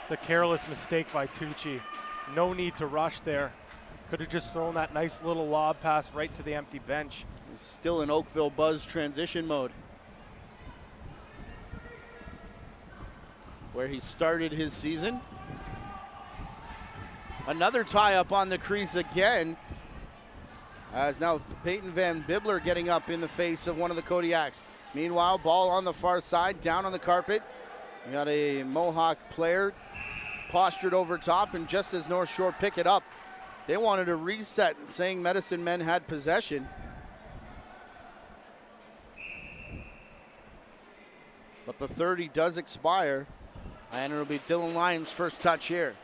It's a careless mistake by Tucci. No need to rush there. Could have just thrown that nice little lob pass right to the empty bench. He's still in Oakville Buzz transition mode, where he started his season. Another tie up on the crease again, as now Peyton Van Bibler getting up in the face of one of the Kodiaks. Meanwhile, ball on the far side, down on the carpet. We got a Mohawk player postured over top, and just as North Shore pick it up, they wanted to reset, saying Medicine Men had possession. But the 30 does expire, and it'll be Dylan Lyons' first touch here.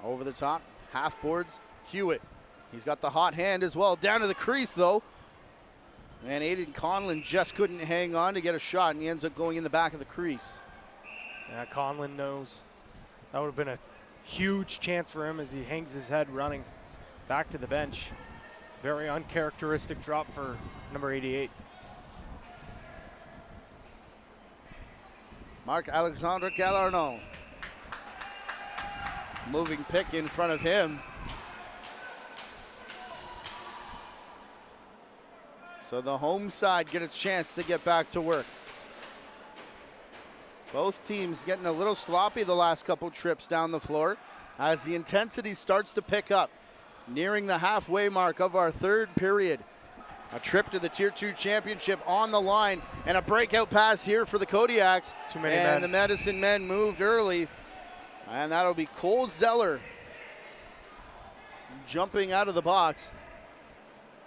Over the top, half boards, Hewitt. He's got the hot hand as well. Down to the crease, though. And Aiden Conlon just couldn't hang on to get a shot, and he ends up going in the back of the crease. Yeah, Conlon knows that would have been a huge chance for him as he hangs his head running back to the bench. Very uncharacteristic drop for number 88. Marc-Alexandre Galarno. Moving pick in front of him. So the home side get a chance to get back to work. Both teams getting a little sloppy the last couple trips down the floor as the intensity starts to pick up. Nearing the halfway mark of our third period. A trip to the Tier 2 championship on the line, and a breakout pass here for the Kodiaks. Too many and men. The Medicine Men moved early, and that'll be Cole Zeller jumping out of the box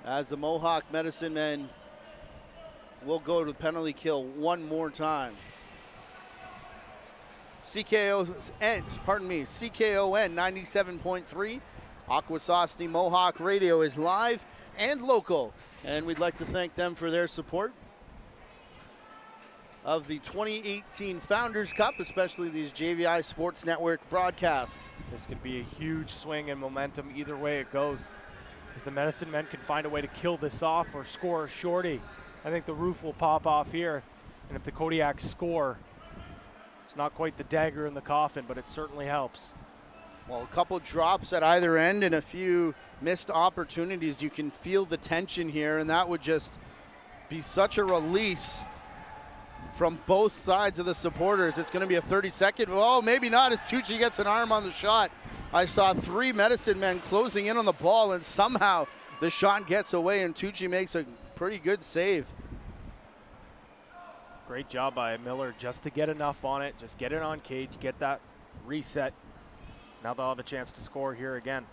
as the Mohawk Medicine Men will go to penalty kill one more time. CKON 97.3. Akwesasne Mohawk Radio is live and local, and we'd like to thank them for their support of the 2018 Founders Cup, especially these JVI Sports Network broadcasts. This could be a huge swing in momentum either way it goes. If the Medicine Men can find a way to kill this off or score a shorty, I think the roof will pop off here. And if the Kodiaks score, it's not quite the dagger in the coffin, but it certainly helps. Well, a couple drops at either end and a few missed opportunities. You can feel the tension here, and that would just be such a release from both sides of the supporters. It's going to be a 30-second. Oh, maybe not, as Tucci gets an arm on the shot. I saw three Medicine Men closing in on the ball, and somehow the shot gets away, and Tucci makes a pretty good save. Great job by Miller just to get enough on it, just get it on cage, get that reset. Now they'll have a chance to score here again.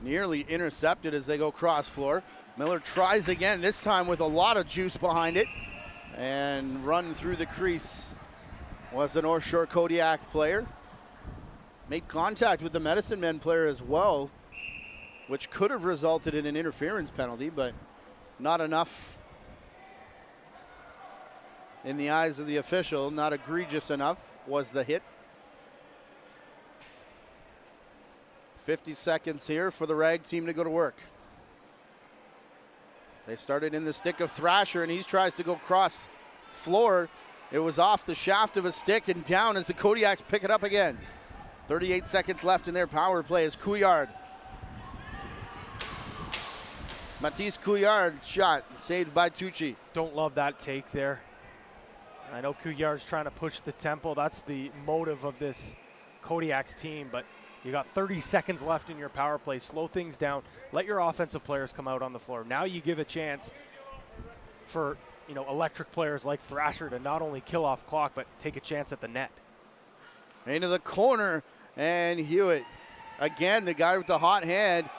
Nearly intercepted as they go cross floor. Miller tries again, this time with a lot of juice behind it. And run through the crease was the North Shore Kodiak player. Made contact with the Medicine Men player as well, which could have resulted in an interference penalty, but not enough in the eyes of the official. Not egregious enough was the hit. 50 seconds here for the Rag team to go to work. They started in the stick of Thrasher, and he tries to go cross floor. It was off the shaft of a stick and down as the Kodiaks pick it up again. 38 seconds left in their power play as Couillard. Matisse Couillard's shot saved by Tucci. Don't love that take there. I know Couillard's trying to push the tempo. That's the motive of this Kodiaks team, but you got 30 seconds left in your power play. Slow things down. Let your offensive players come out on the floor. Now you give a chance for, electric players like Thrasher to not only kill off clock, but take a chance at the net. Into the corner, and Hewitt. Again, the guy with the hot hand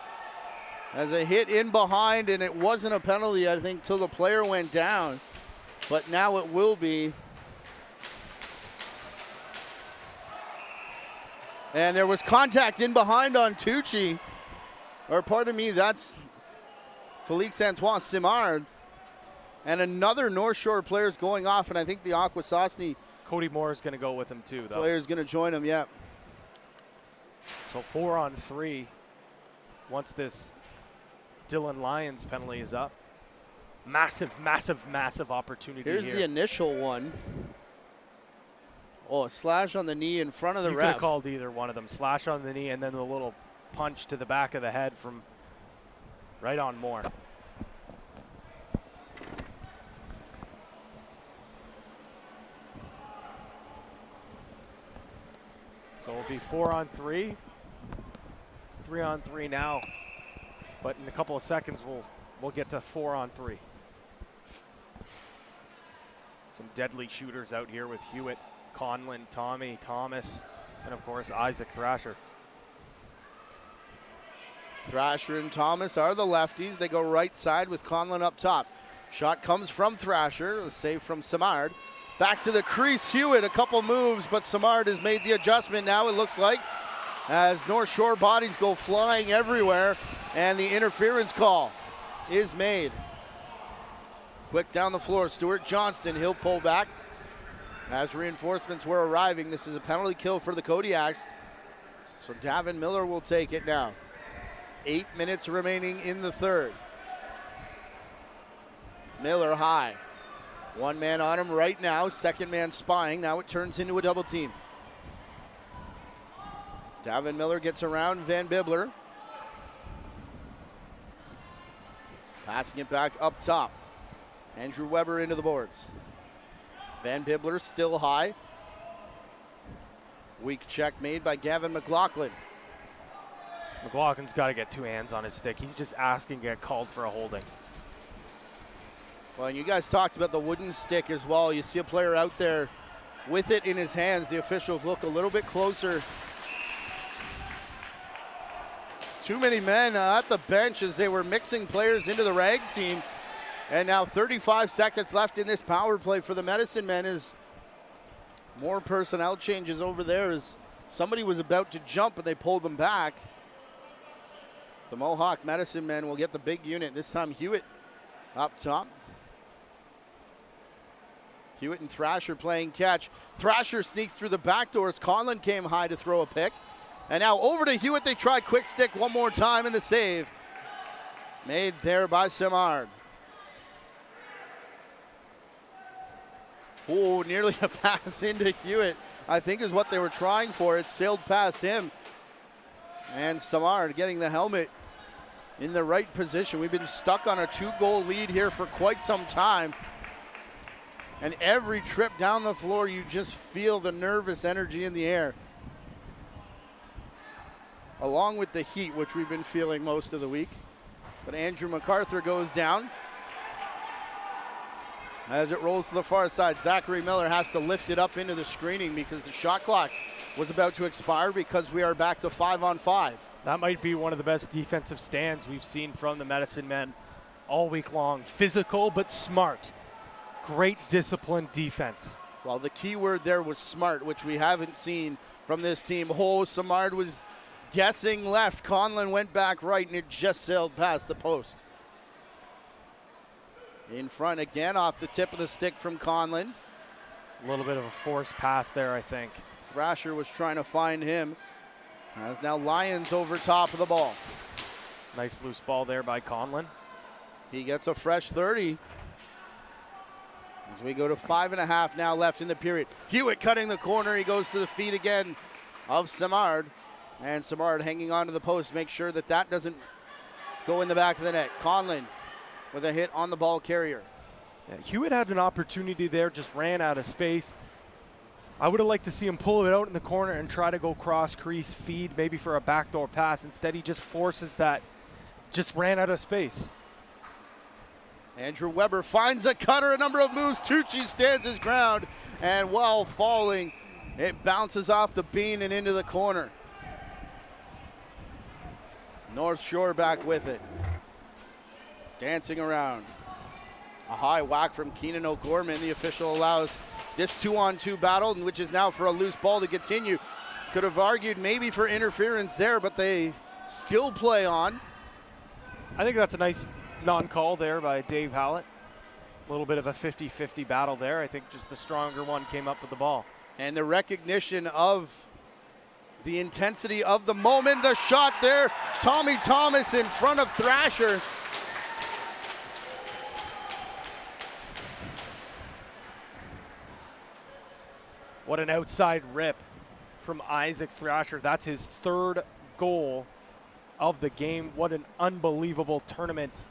has a hit in behind, and it wasn't a penalty, I think, till the player went down. But now it will be. And there was contact in behind on Tucci. Or pardon me, that's Félix-Antoine Simard. And another North Shore player is going off, and I think the Akwesasne Cody Moore is going to go with him too, though. player is going to join him, yeah. So 4-on-3 once this Dylan Lyons penalty is up. Massive, massive, massive opportunity Here's here. the initial one. Oh, a slash on the knee in front of the You ref. could have called either one of them. Slash on the knee and then the little punch to the back of the head from right on Moore. So it'll be 4-on-3. 3-on-3 now. But in a couple of seconds we'll get to 4-on-3. Some deadly shooters out here with Hewitt, Conlon, Tommy, Thomas, and of course Isaac Thrasher. Thrasher and Thomas are the lefties. They go right side with Conlon up top. Shot comes from Thrasher, a save from Simard. Back to the crease, Hewitt, a couple moves, but Simard has made the adjustment now, it looks like. as North Shore bodies go flying everywhere, and the interference call is made. Quick down the floor, Stuart Johnston, he'll pull back. As reinforcements were arriving, this is a penalty kill for the Kodiaks. So Davin Miller will take it now. 8 minutes remaining in the third. Miller high. One man on him right now, second man spying. Now it turns into a double team. Davin Miller gets around Van Bibler. Passing it back up top. Andrew Weber into the boards. Van Bibler still high. Weak check made by Gavin McLaughlin. McLaughlin's got to get two hands on his stick. He's just asking to get called for a holding. Well, and you guys talked about the wooden stick as well. You see a player out there with it in his hands. The officials look a little bit closer. Too many men at the bench as they were mixing players into the rag team. And now 35 seconds left in this power play for the Medicine Men as more personnel changes over there as somebody was about to jump and they pulled them back. The Mohawk Medicine Men will get the big unit. This time Hewitt up top. Hewitt and Thrasher playing catch. Thrasher sneaks through the back doors. Conlon came high to throw a pick. And now over to Hewitt. They try quick stick one more time and the save made there by Simard. Oh, nearly a pass into Hewitt, I think is what they were trying for. It sailed past him. And Samard getting the helmet in the right position. We've been stuck on a 2-goal lead here for quite some time. And every trip down the floor, you just feel the nervous energy in the air. Along with the heat, which we've been feeling most of the week. But Andrew MacArthur goes down. As it rolls to the far side, Zachary Miller has to lift it up into the screening because the shot clock was about to expire because we are back to 5-on-5. That might be one of the best defensive stands we've seen from the Medicine Men all week long. Physical but smart. Great disciplined defense. Well, the key word there was smart, which we haven't seen from this team. Oh, Samard was guessing left. Conlon went back right, and it just sailed past the post. In front again off the tip of the stick from Conlon. A little bit of a forced pass there, I think. Thrasher was trying to find him. As now Lyons over top of the ball. Nice loose ball there by Conlon. He gets a fresh 30. As we go to 5.5 now left in the period. Hewitt cutting the corner. He goes to the feet again of Samard. And Samard hanging on to the post. Make sure that that doesn't go in the back of the net. Conlon with a hit on the ball carrier. Yeah, Hewitt had an opportunity there, just ran out of space. I would have liked to see him pull it out in the corner and try to go cross crease, feed maybe for a backdoor pass. Instead, he just forces that, just ran out of space. Andrew Weber finds a cutter, a number of moves. Tucci stands his ground, and while falling, it bounces off the beam and into the corner. North Shore back with it. Dancing around. A high whack from Keenan O'Gorman. The official allows this 2-on-2 battle, which is now for a loose ball to continue. Could have argued maybe for interference there, but they still play on. I think that's a nice non-call there by Dave Hallett. A little bit of a 50-50 battle there. I think just the stronger one came up with the ball. And the recognition of the intensity of the moment. The shot there. Tommy Thomas in front of Thrasher. What an outside rip from Isaac Thrasher. That's his third goal of the game. What an unbelievable tournament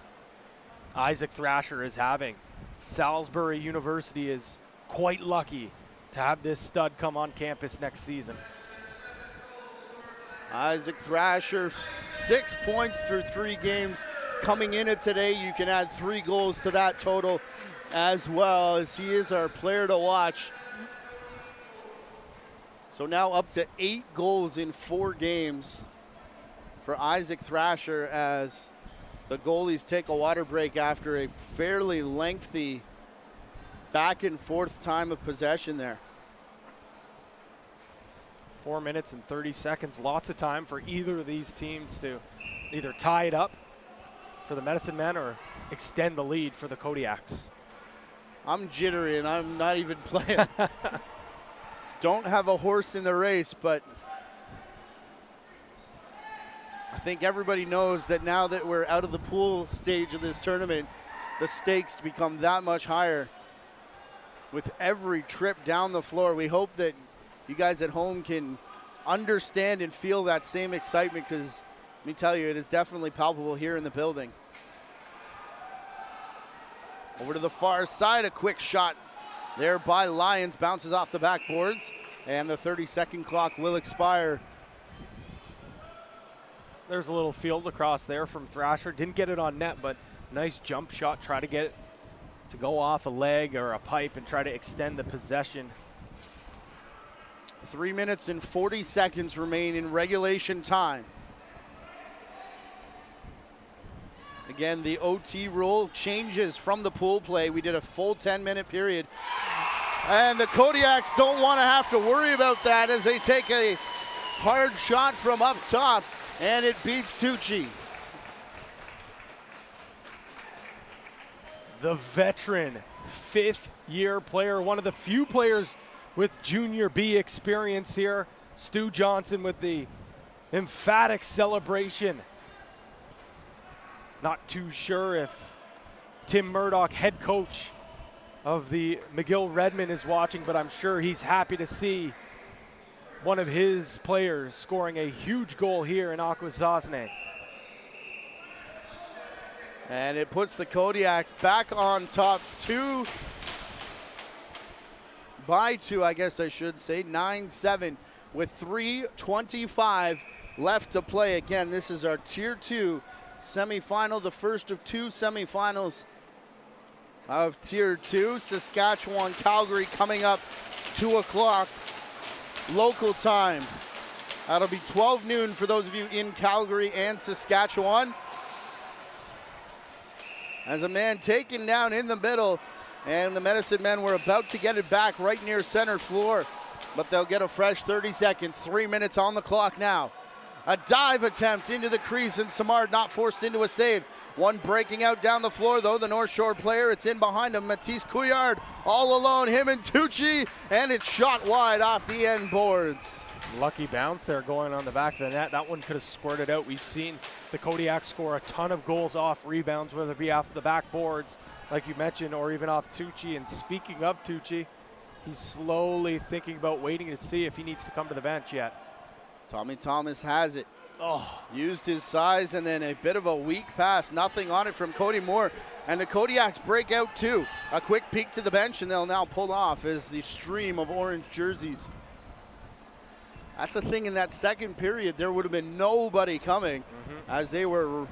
Isaac Thrasher is having. Salisbury University is quite lucky to have this stud come on campus next season. Isaac Thrasher, 6 points through 3 games. Coming in it today, you can add 3 goals to that total as well, as he is our player to watch. So now up to 8 goals in 4 games for Isaac Thrasher as the goalies take a water break after a fairly lengthy back and forth time of possession there. 4 minutes and 30 seconds. Lots of time for either of these teams to either tie it up for the Medicine Men or extend the lead for the Kodiaks. I'm jittery and I'm not even playing. Don't have a horse in the race, but I think everybody knows that now that we're out of the pool stage of this tournament, the stakes become that much higher with every trip down the floor. We hope that you guys at home can understand and feel that same excitement, because let me tell you, it is definitely palpable here in the building. Over to the far side, a quick shot there by Lions, bounces off the backboards, and the 30-second clock will expire. There's a little field across there from Thrasher. Didn't get it on net, but nice jump shot. Try to get it to go off a leg or a pipe and try to extend the possession. 3 minutes and 40 seconds remain in regulation time. Again, the OT rule changes from the pool play. We did a full 10-minute period. And the Kodiaks don't want to have to worry about that as they take a hard shot from up top, and it beats Tucci. The veteran, fifth-year player, one of the few players with Junior B experience here. Stu Johnson with the emphatic celebration. Not too sure if Tim Murdoch, head coach of the McGill Redmen, is watching, but I'm sure he's happy to see one of his players scoring a huge goal here in Akwesasne. And it puts the Kodiaks back on top 2 by 2, I guess I should say, 9-7 with 3:25 left to play. Again, this is our Tier 2 semifinal, the first of 2 semifinals of Tier 2. Saskatchewan, Calgary coming up 2 o'clock local time. That'll be 12 noon for those of you in Calgary and Saskatchewan. As a man taken down in the middle, and the Medicine Men were about to get it back right near center floor, but they'll get a fresh 30 seconds. 3 minutes on the clock now. A dive attempt into the crease, and Samard not forced into a save. One breaking out down the floor, though, the North Shore player. It's in behind him, Matisse Couillard, all alone, him and Tucci, and it's shot wide off the end boards. Lucky bounce there going on the back of the net. That one could have squirted out. We've seen the Kodiaks score a ton of goals off rebounds, whether it be off the backboards, like you mentioned, or even off Tucci. And speaking of Tucci, he's slowly thinking about waiting to see if he needs to come to the bench yet. Tommy Thomas has it. Oh, Used his size, and then a bit of a weak pass. Nothing on it from Cody Moore. And the Kodiaks break out too. A quick peek to the bench, and they'll now pull off as the stream of orange jerseys. That's the thing, in that second period, there would have been nobody coming as they were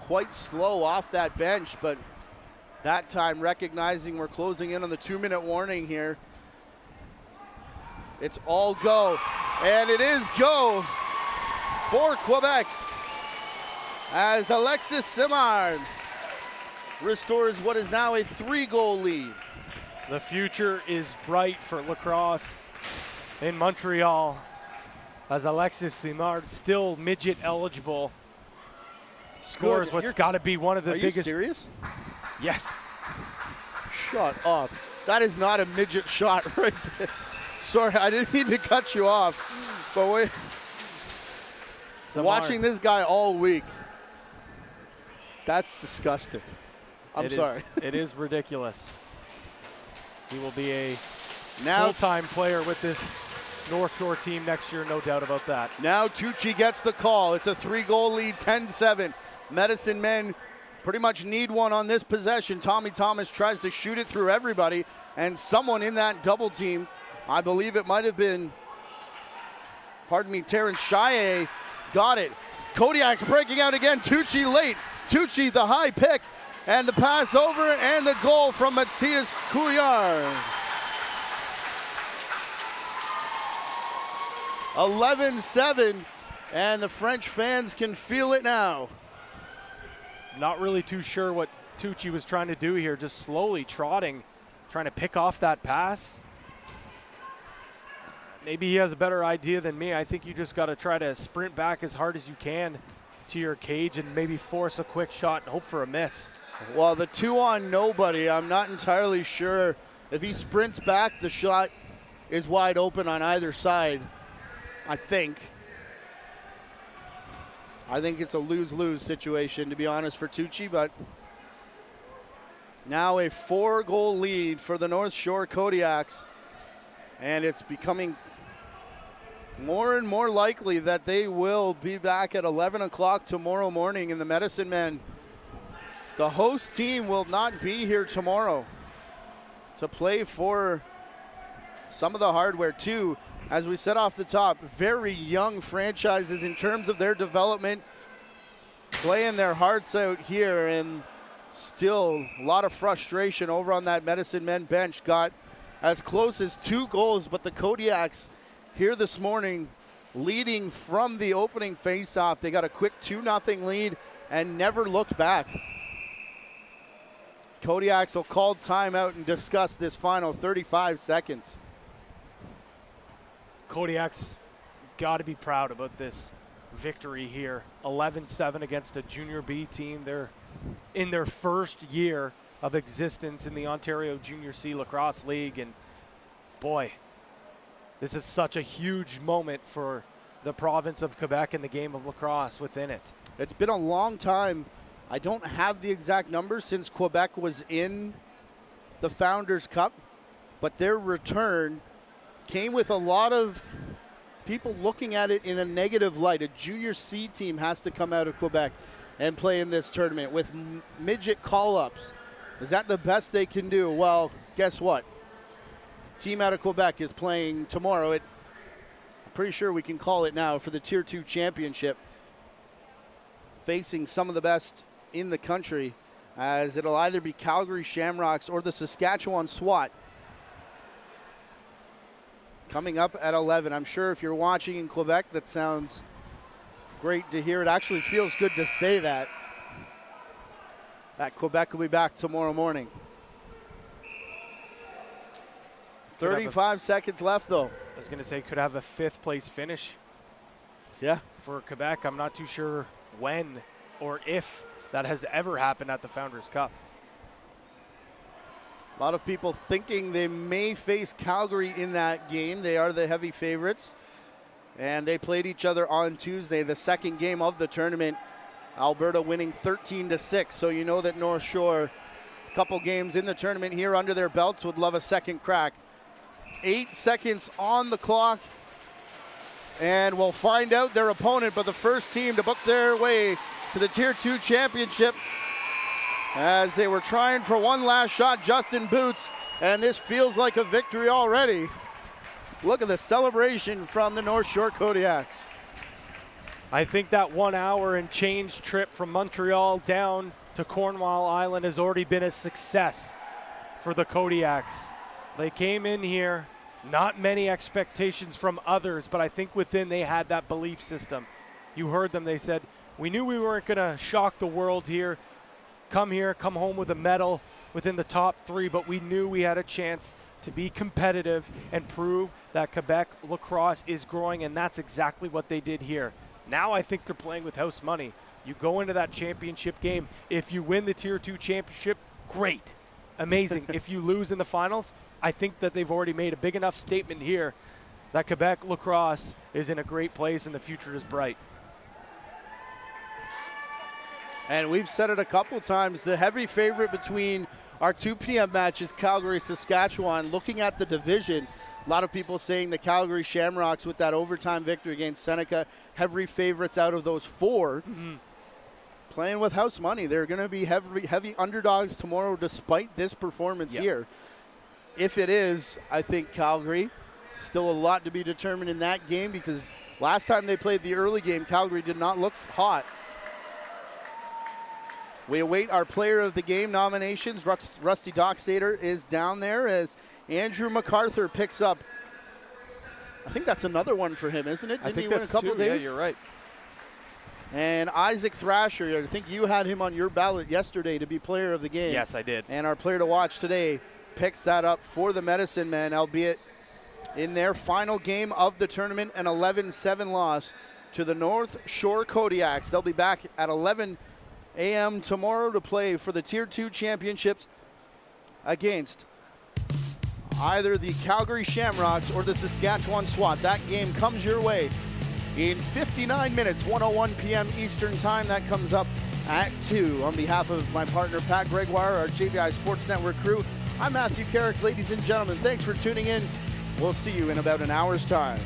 quite slow off that bench. But that time, recognizing we're closing in on the 2-minute warning here, it's all go. And it is go for Quebec as Alexis Simard restores what is now a 3-goal lead. the future is bright for lacrosse in Montreal as Alexis Simard, still midget eligible, scores what's got to be one of the biggest. Are you serious? Yes. Shut up. That is not a midget shot right there. Sorry, I didn't mean to cut you off, but wait. Simard. Watching this guy all week, that's disgusting. I'm sorry. It is ridiculous. He will be a Now full-time player with this North Shore team next year, no doubt about that. Now Tucci gets the call. It's a 3-goal lead, 10-7. Medicine Men pretty much need one on this possession. Tommy Thomas tries to shoot it through everybody, and someone in that double team, I believe it might have been, Terrence Chaillet, got it. Kodiak's breaking out again. Tucci late. Tucci the high pick, and the pass over, and the goal from Matthias Couillard. 11-7, and the French fans can feel it now. Not really too sure what Tucci was trying to do here, just slowly trotting, trying to pick off that pass. maybe he has a better idea than me. I think you just got to try to sprint back as hard as you can to your cage and maybe force a quick shot and hope for a miss. Well, the 2-on nobody, I'm not entirely sure. If he sprints back, the shot is wide open on either side, I think. I think it's a lose-lose situation, to be honest, for Tucci, but now a 4-goal lead for the North Shore Kodiaks, and it's becoming more and more likely that they will be back at 11 o'clock tomorrow morning in the Medicine Men. The host team will not be here tomorrow to play for some of the hardware, too. As we said off the top, very young franchises in terms of their development, playing their hearts out here, and still a lot of frustration over on that Medicine Men bench. Got as close as 2 goals, but the Kodiaks here this morning leading from the opening faceoff. They got a quick 2-0 lead and never looked back. Kodiaks will call timeout and discuss this final 35 seconds. Kodiaks got to be proud about this victory here. 11-7 against a Junior B team. They're in their first year of existence in the Ontario Junior C Lacrosse League, and boy, this is such a huge moment for the province of Quebec and the game of lacrosse within it. It's been a long time. I don't have the exact numbers since Quebec was in the Founders Cup, but their return came with a lot of people looking at it in a negative light. A Junior C team has to come out of Quebec and play in this tournament with midget call-ups. Is that the best they can do? Well, guess what? Team out of Quebec is playing tomorrow. I'm pretty sure we can call it now for the Tier 2 championship, facing some of the best in the country, as it'll either be Calgary Shamrocks or the Saskatchewan SWAT. Coming up at 11. I'm sure if you're watching in Quebec, that sounds great to hear. It actually feels good to say that Quebec will be back tomorrow morning. 35 seconds left, though. I was going to say, could have a 5th place finish. Yeah. For Quebec. I'm not too sure when or if that has ever happened at the Founders Cup. A lot of people thinking they may face Calgary in that game. They are the heavy favorites, and they played each other on Tuesday, the second game of the tournament. Alberta winning 13-6, so you know that North Shore, a couple games in the tournament here under their belts, would love a second crack. 8 seconds on the clock, and we'll find out their opponent, but the first team to book their way to the Tier 2 championship, as they were trying for one last shot, Justin Boots, and this feels like a victory already. Look at the celebration from the North Shore Kodiaks. I think that 1 hour and change trip from Montreal down to Cornwall Island has already been a success for the Kodiaks. They came in here, not many expectations from others, but I think within they had that belief system. You heard them, they said, we knew we weren't gonna shock the world here, come home with a medal within the top 3, but we knew we had a chance to be competitive and prove that Quebec lacrosse is growing, and that's exactly what they did here. Now I think they're playing with house money. You go into that championship game. If you win the Tier 2 championship, great, amazing. If you lose in the finals, I think that they've already made a big enough statement here that Quebec lacrosse is in a great place and the future is bright. And we've said it a couple times, the heavy favorite between our 2 p.m. match is Calgary-Saskatchewan. Looking at the division, a lot of people saying the Calgary Shamrocks with that overtime victory against Seneca, heavy favorites out of those 4. Mm-hmm. Playing with house money. They're going to be heavy underdogs tomorrow despite this performance here. If it is, I think Calgary, still a lot to be determined in that game, because last time they played the early game, Calgary did not look hot. We await our player of the game nominations. Rusty Dockstader is down there as Andrew MacArthur picks up. I think that's another one for him, isn't it? Didn't he win a couple days? Yeah, you're right. And Isaac Thrasher, I think you had him on your ballot yesterday to be player of the game. Yes, I did. And our player to watch today picks that up for the Medicine Men, albeit in their final game of the tournament, an 11-7 loss to the North Shore Kodiaks. They'll be back at 11 a.m. tomorrow to play for the Tier 2 championships against either the Calgary Shamrocks or the Saskatchewan SWAT. That game comes your way in 59 minutes, 1:01 p.m. Eastern Time. That comes up at 2. On behalf of my partner, Pat Gregoire, our JVI Sports Network crew, I'm Matthew Carrick. Ladies and gentlemen, thanks for tuning in. We'll see you in about an hour's time.